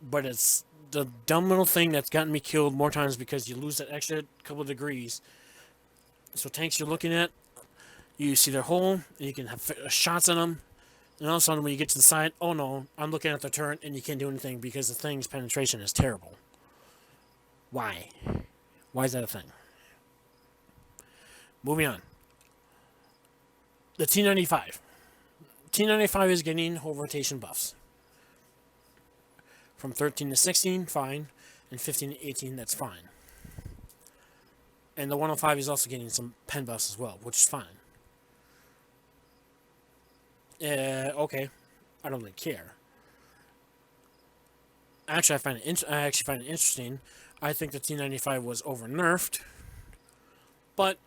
[SPEAKER 1] but it's the dumb little thing that's gotten me killed more times because you lose that extra couple of degrees. So tanks you're looking at, you see their hole, and you can have shots on them, and all of a sudden when you get to the side, oh no, I'm looking at the turret, and you can't do anything because the thing's penetration is terrible. Why? Why is that a thing? Moving on. The T95. T95 is getting whole rotation buffs. From 13 to 16, fine. And 15 to 18, that's fine. And the 105 is also getting some pen buffs as well, which is fine. Okay. I don't really care. Actually, I actually find it interesting. I think the T95 was over nerfed, but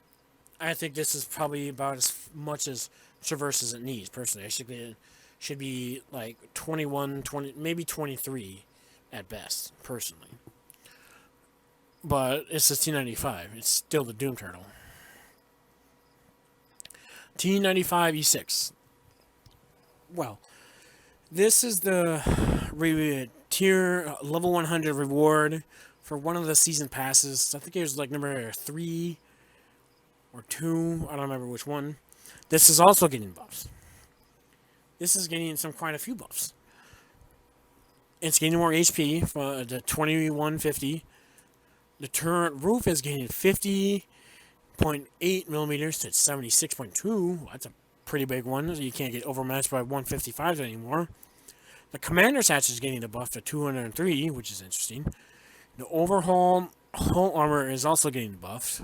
[SPEAKER 1] I think this is probably about as much as traverse as it needs. Personally, it should be like 21, 20, maybe 23 at best. Personally, but it's the T95. It's still the Doom Turtle. T95 E6. Well, this is the tier level 100 reward for one of the season passes. I think it was like number 3 or 2. I don't remember which one. This is also getting buffs. This is getting quite a few buffs. It's getting more HP for the 2150. The turret roof is getting 50.8 millimeters to 76.2. That's a pretty big one. So you can't get overmatched by 155s anymore. The commander's hatch is getting a buff to 203, which is interesting. The overhaul hull armor is also getting buffed.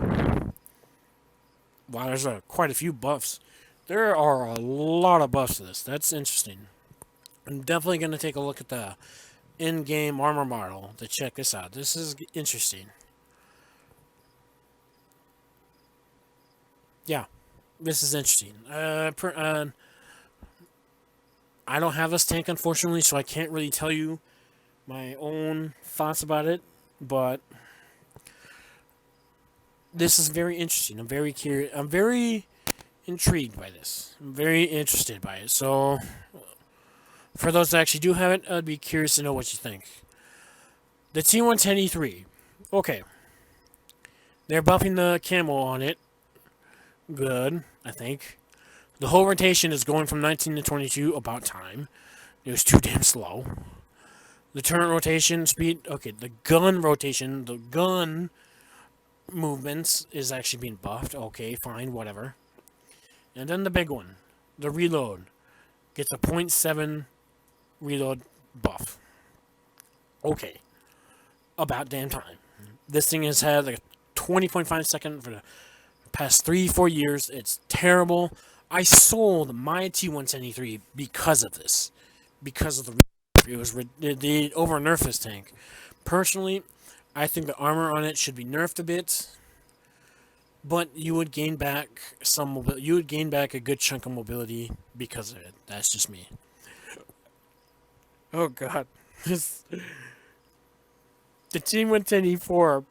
[SPEAKER 1] Wow, there's quite a few buffs. There are a lot of buffs to this. That's interesting. I'm definitely going to take a look at the in-game armor model to check this out. This is interesting. Yeah, this is interesting. I don't have this tank, unfortunately, so I can't really tell you my own thoughts about it, but this is very interesting. I'm very curious. I'm very intrigued by this. I'm very interested by it. So, for those that actually do have it, I'd be curious to know what you think. The T110E3. Okay. They're buffing the camo on it. Good, I think. The whole rotation is going from 19 to 22, about time. It was too damn slow. The turret rotation speed, okay, the gun rotation, the gun movements is actually being buffed. Okay, fine, whatever. And then the big one, the reload, gets a 0.7 reload buff. Okay, about damn time. This thing has had like a 20.5 second for the past 3-4 years. It's terrible. I sold my T110E3 because of this. Because of the they over nerfed this tank. Personally, I think the armor on it should be nerfed a bit, but you would gain back you would gain back a good chunk of mobility because of it. That's just me. Oh god. The T110E4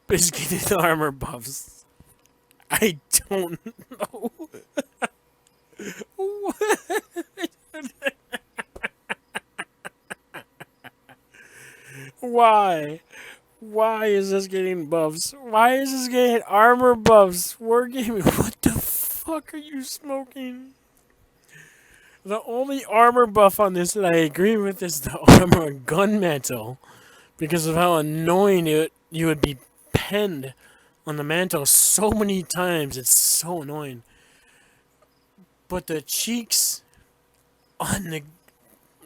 [SPEAKER 1] is getting the armor buffs. I don't know. Why? Why is this getting buffs? Why is this getting armor buffs? Wargaming, what the fuck are you smoking? The only armor buff on this that I agree with is the armor gun mantle. Because of how annoying you would be penned on the mantle so many times. It's so annoying. But the cheeks on the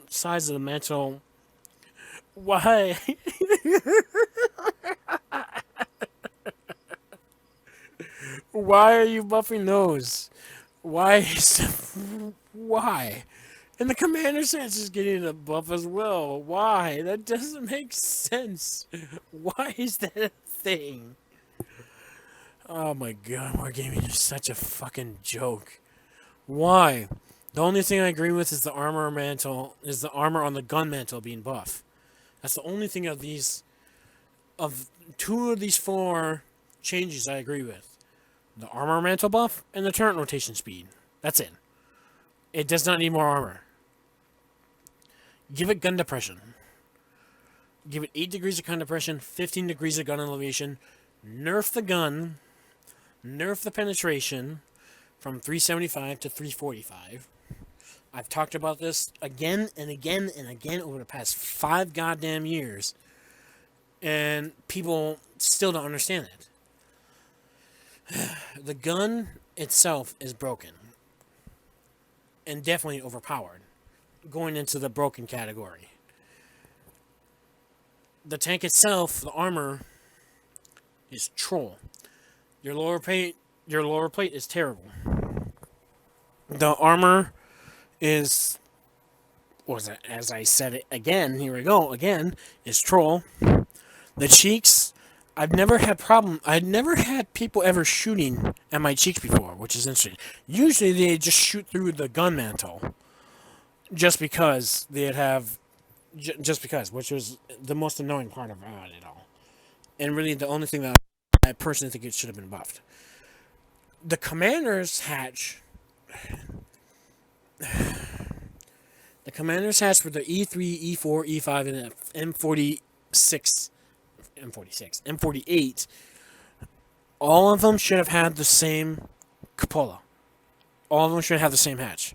[SPEAKER 1] sides of the mantle, why? Why are you buffing those? Why? And the commander sense is getting a buff as well. Why? That doesn't make sense. Why is that a thing? Oh my god, Wargaming is such a fucking joke. Why? The only thing I agree with is the armor on the gun mantle being buff. That's the only thing of 2 of these 4 changes I agree with. The armor mantle buff and the turret rotation speed. That's it. It does not need more armor. Give it gun depression. Give it 8 degrees of gun depression, 15 degrees of gun elevation. Nerf the gun. Nerf the penetration from 375 to 345. I've talked about this again and again and again over the past 5 goddamn years. And people still don't understand it. The gun itself is broken. and definitely overpowered, going into the broken category. The tank itself, the armor, is troll. Your lower plate is terrible. The armor is, was it, as I said it again, here we go again, is troll. The cheeks, I'd never had people ever shooting at my cheeks before, which is interesting. Usually they just shoot through the gun mantle, just because they'd have, just because, which was the most annoying part about it all. And really the only thing that I personally think it should have been buffed. The commander's hatch, the commander's hatch for the E3, E4, E5, and M46, M48, all of them should have had the same cupola. All of them should have the same hatch.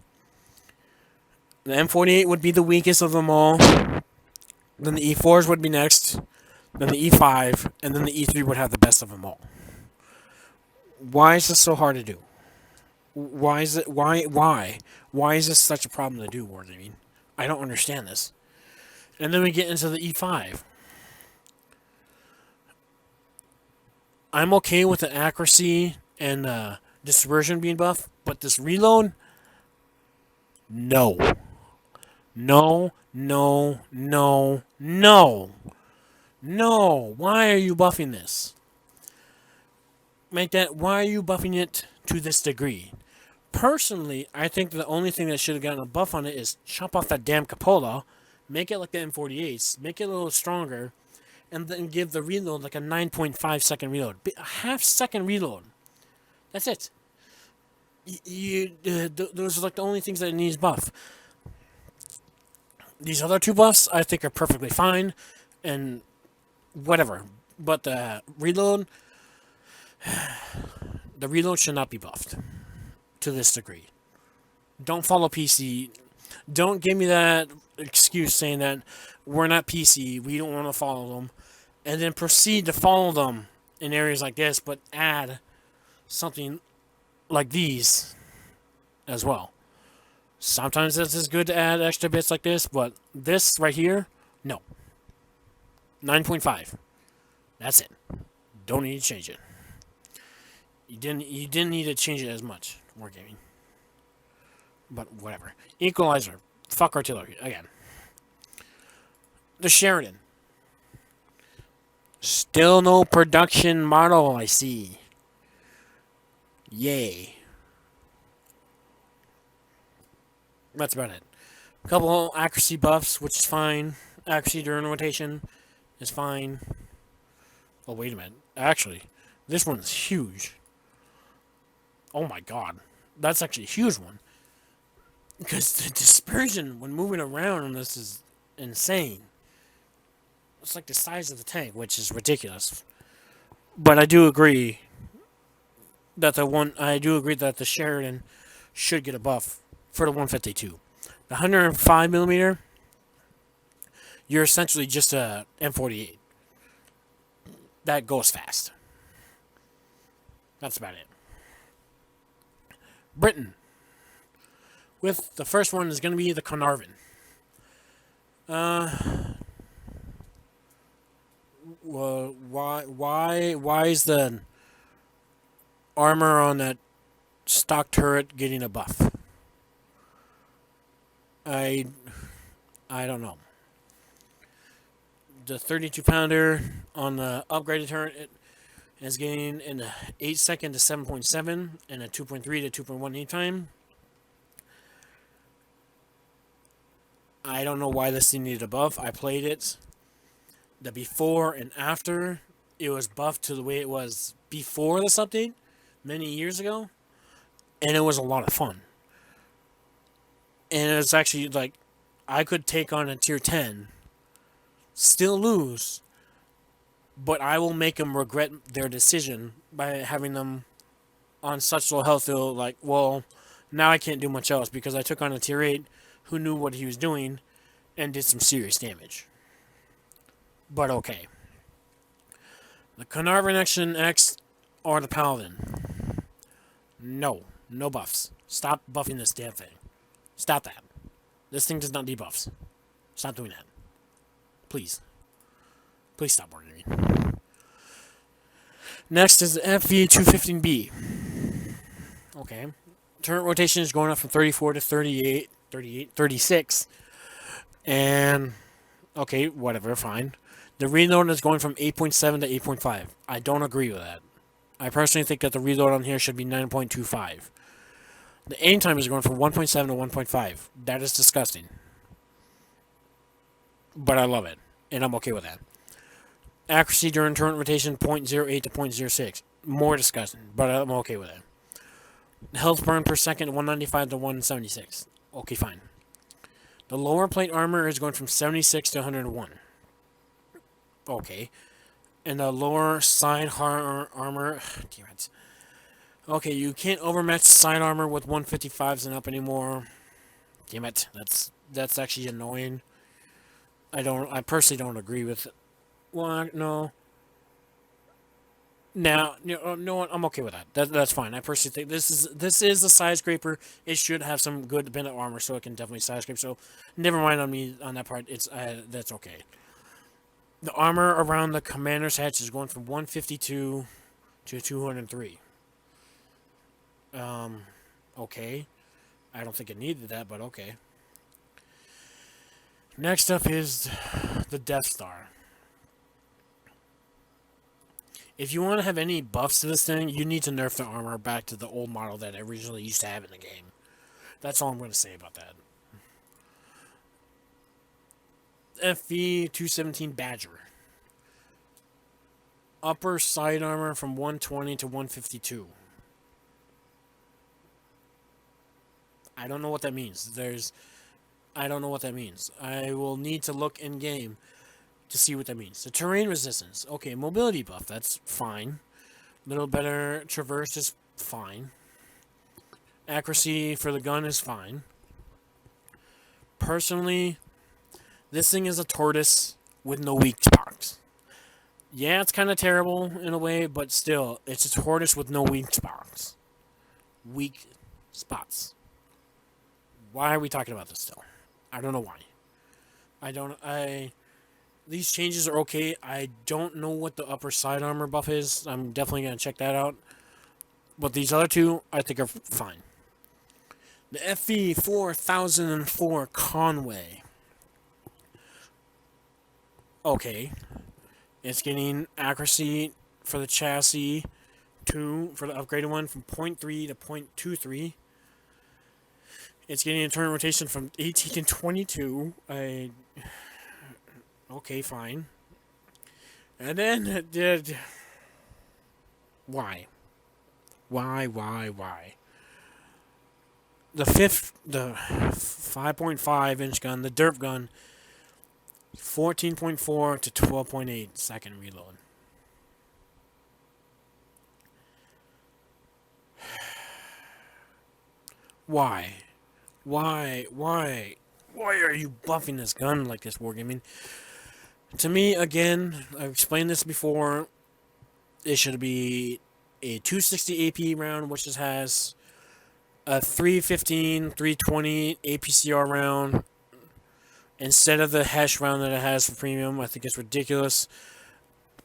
[SPEAKER 1] The M48 would be the weakest of them all. Then the E4s would be next. Then the E5, and then the E3 would have the best of them all. Why is this so hard to do? Why is it? Why is this such a problem to do, Wargaming? I don't understand this. And then we get into the E5. I'm okay with the accuracy and dispersion being buff, but this reload, no. No, no, no, no. No. Why are you buffing this? Why are you buffing it to this degree? Personally, I think the only thing that should have gotten a buff on it is chop off that damn cupola, make it like the M48s, make it a little stronger, and then give the reload like a 9.5 second reload. A half second reload. That's it. Those are like the only things that it needs buff. These other two buffs, I think, are perfectly fine, and whatever. But the reload should not be buffed to this degree. Don't follow PC. Don't give me that excuse saying that we're not PC, we don't want to follow them, and then proceed to follow them in areas like this, but add something like these as well. Sometimes this is good to add extra bits like this, but this right here, no. 9.5. That's it. Don't need to change it. You didn't need to change it as much. Wargaming. But whatever. Equalizer. Fuck artillery. Again. The Sheridan. Still no production model, I see. Yay. That's about it. A couple accuracy buffs, which is fine. Accuracy during rotation is fine. Oh, wait a minute. Actually, this one's huge. Oh my god. That's actually a huge one. Because the dispersion when moving around on this is insane. It's like the size of the tank, which is ridiculous. But I do agree that the Sheridan should get a buff for the 152. The 105mm, you're essentially just a M48. That goes fast. That's about it. Britain. With the first one is going to be the Carnarvon. Well, why is the armor on that stock turret getting a buff? I don't know. The 32-pounder on the upgraded turret is getting an 8 second to 7.7 and a 2.3 to 2.1 aim time. I don't know why this thing needed a buff. I played it. The before and after, it was buffed to the way it was before this update, many years ago. And it was a lot of fun. And it was actually like, I could take on a tier 10, still lose, but I will make them regret their decision by having them on such low health. They'll like, well, now I can't do much else because I took on a tier 8 who knew what he was doing and did some serious damage. But okay. The Carnarvon Action X or the Paladin. No. No buffs. Stop buffing this damn thing. Stop that. This thing does not need buffs. Stop doing that. Please. Please stop working. Next is the FV215B. Okay. Turret rotation is going up from 34 to 38, 36. And, okay, whatever, fine. The reload is going from 8.7 to 8.5. I don't agree with that. I personally think that the reload on here should be 9.25. The aim time is going from 1.7 to 1.5. That is disgusting. But I love it. And I'm okay with that. Accuracy during turret rotation 0.08 to 0.06. More disgusting. But I'm okay with it. Health burn per second 195 to 176. Okay, fine. The lower plate armor is going from 76 to 101. Okay. And the lower side armor... Damn it. Okay, you can't overmatch side armor with 155s and up anymore. Damn it. That's actually annoying. I personally don't agree with it. Well, no. Now, no, I'm okay with that. That's fine. I personally think this is a side scraper. It should have some good bit of armor, so it can definitely side scrape. So, never mind on me on that part. That's okay. The armor around the commander's hatch is going from 152 to 203. Okay. I don't think it needed that, but okay. Next up is the Death Star. If you want to have any buffs to this thing, you need to nerf the armor back to the old model that it originally used to have in the game. That's all I'm going to say about that. FV217 Badger. Upper side armor from 120 to 152. I don't know what that means. I don't know what that means. I will need to look in game to see what that means. The terrain resistance. Okay, mobility buff. That's fine. Little better traverse is fine. Accuracy for the gun is fine. Personally, this thing is a tortoise with no weak spots. Yeah, it's kind of terrible in a way, but still, it's a tortoise with no weak spots. Weak spots. Why are we talking about this still? I don't know why. These changes are okay. I don't know what the upper side armor buff is. I'm definitely going to check that out. But these other two, I think are fine. The FV4004 Conway. Okay. It's getting accuracy for the chassis 2 for the upgraded one from 0.3 to 0.23. It's getting a turn rotation from 18 to 22. Okay, fine. And then it did... Why? Why? The 5.5 inch gun, the derp gun, 14.4 to 12.8 second reload. Why? Why are you buffing this gun like this, Wargaming? To me, again, I've explained this before, it should be a 260 AP round, which just has a 315, 320 APCR round instead of the hash round that it has for premium. I think it's ridiculous.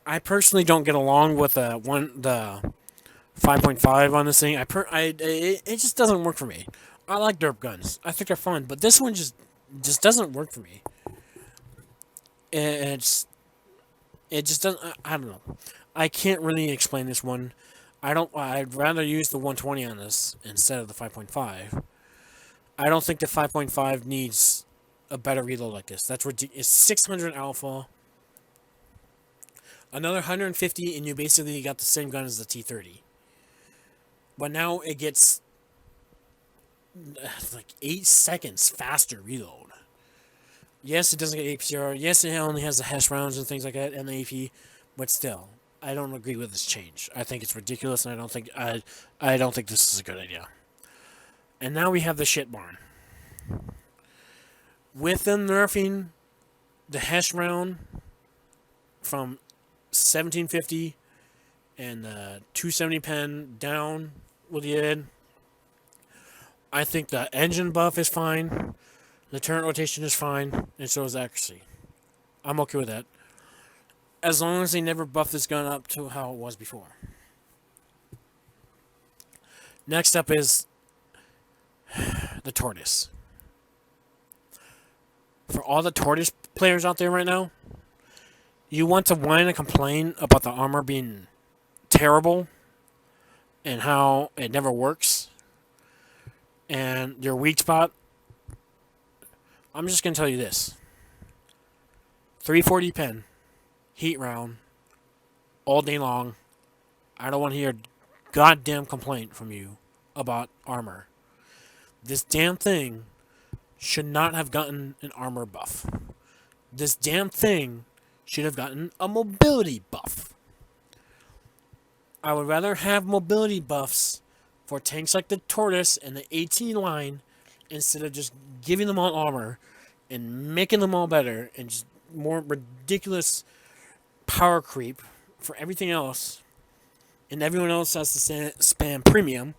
[SPEAKER 1] I personally don't get along with the 5.5 on this thing. It just doesn't work for me. I like derp guns. I think they're fun, but this one just doesn't work for me. It just doesn't. I don't know. I can't really explain this one. I'd rather use the 120 on this instead of the 5.5. I don't think the 5.5 needs a better reload like this. That's ridiculous. It's 600 alpha. Another 150, and you basically got the same gun as the T30. But now it gets like 8 seconds faster reload. Yes, it doesn't get APCR. Yes, it only has the hash rounds and things like that, and the AP. But still, I don't agree with this change. I think it's ridiculous, and I don't think this is a good idea. And now we have the shit barn. With them nerfing the hash round from 1750 and the 270 pen down what he did, I think the engine buff is fine, the turret rotation is fine, and so is accuracy. I'm okay with that. As long as they never buff this gun up to how it was before. Next up is the Tortoise. For all the Tortoise players out there right now, you want to whine and complain about the armor being terrible and how it never works and your weak spot. I'm just going to tell you this. 340 pen, heat round, all day long. I don't want to hear a goddamn complaint from you about armor. This damn thing should not have gotten an armor buff. This damn thing should have gotten a mobility buff. I would rather have mobility buffs for tanks like the Tortoise and the 18 line instead of just giving them all armor and making them all better and just more ridiculous power creep for everything else. And everyone else has to spam premium.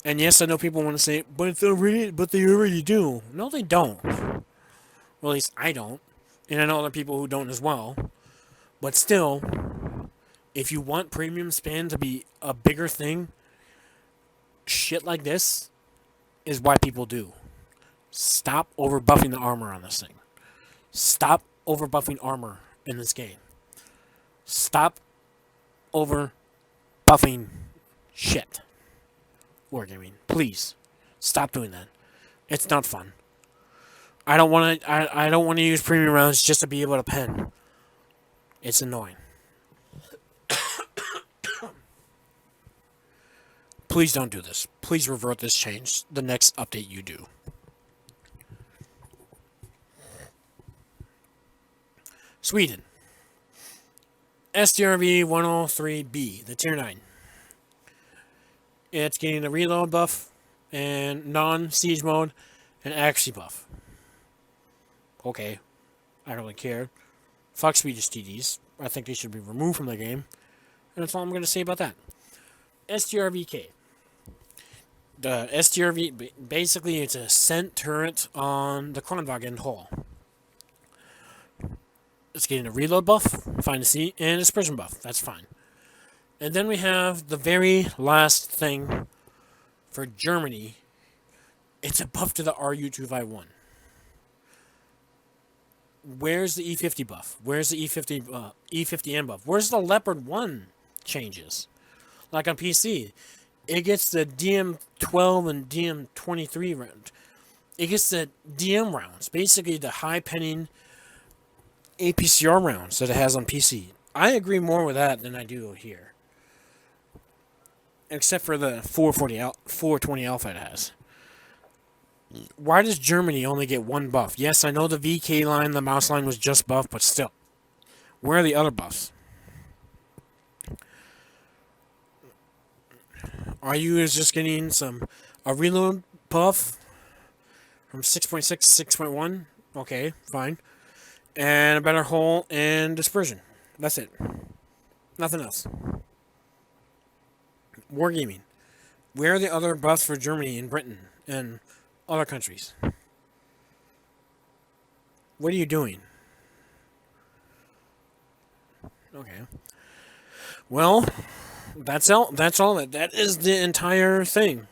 [SPEAKER 1] And yes, I know people want to say, but they already do. No, they don't. Well, at least I don't. And I know other people who don't as well. But still, if you want premium spam to be a bigger thing, shit like this is why people do. Stop over buffing the armor on this thing. Stop over buffing armor in this game. Stop over buffing shit. Wargaming. Please. Stop doing that. It's not fun. I don't want to I don't want to use premium rounds just to be able to pen. It's annoying. Please don't do this. Please revert this change the next update you do. Sweden. SDRV 103B, the tier 9. It's getting a reload buff and non-siege mode and accuracy buff. Okay. I don't really care. Fuck Swedish TDs. I think they should be removed from the game. And that's all I'm going to say about that. SDRVK. The SDRV, basically it's a scent turret on the Kronwagen hull. It's getting a reload buff, fine to see, and a dispersion buff. That's fine. And then we have the very last thing for Germany. It's a buff to the RU-251. Where's the E50 buff? Where's the E50M buff? Where's the Leopard 1 changes? Like on PC, it gets the DM12 and DM23 round. It gets the DM rounds, basically the high penning APCR rounds that it has on PC. I agree more with that than I do here. Except for the 420 alpha it has. Why does Germany only get one buff? Yes, I know the VK line, the mouse line was just buff, but still. Where are the other buffs? Are you just getting a reload buff from 6.6 to 6.1? Okay, fine. And a better hull and dispersion. That's it. Nothing else. Wargaming. Where are the other buffs for Germany and Britain and other countries? What are you doing? Okay. Well, that's all. That is the entire thing.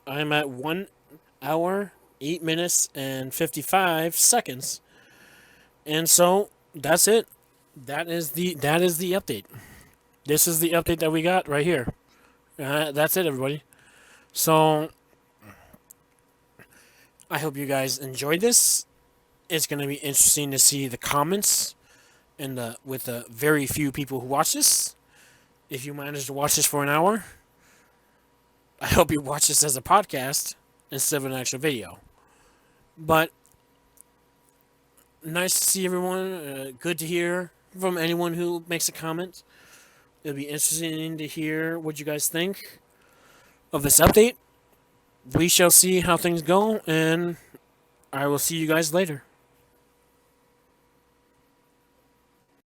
[SPEAKER 1] I'm at 1 hour, 8 minutes, and 55 seconds. And so that's it. That is the update. This is the update that we got right here. That's it, everybody. So I hope you guys enjoyed this. It's going to be interesting to see the comments and with the very few people who watch this. If you manage to watch this for an hour, I hope you watch this as a podcast instead of an actual video. But nice to see everyone. Good to hear from anyone who makes a comment. It'll be interesting to hear what you guys think of this update. We shall see how things go, and I will see you guys later.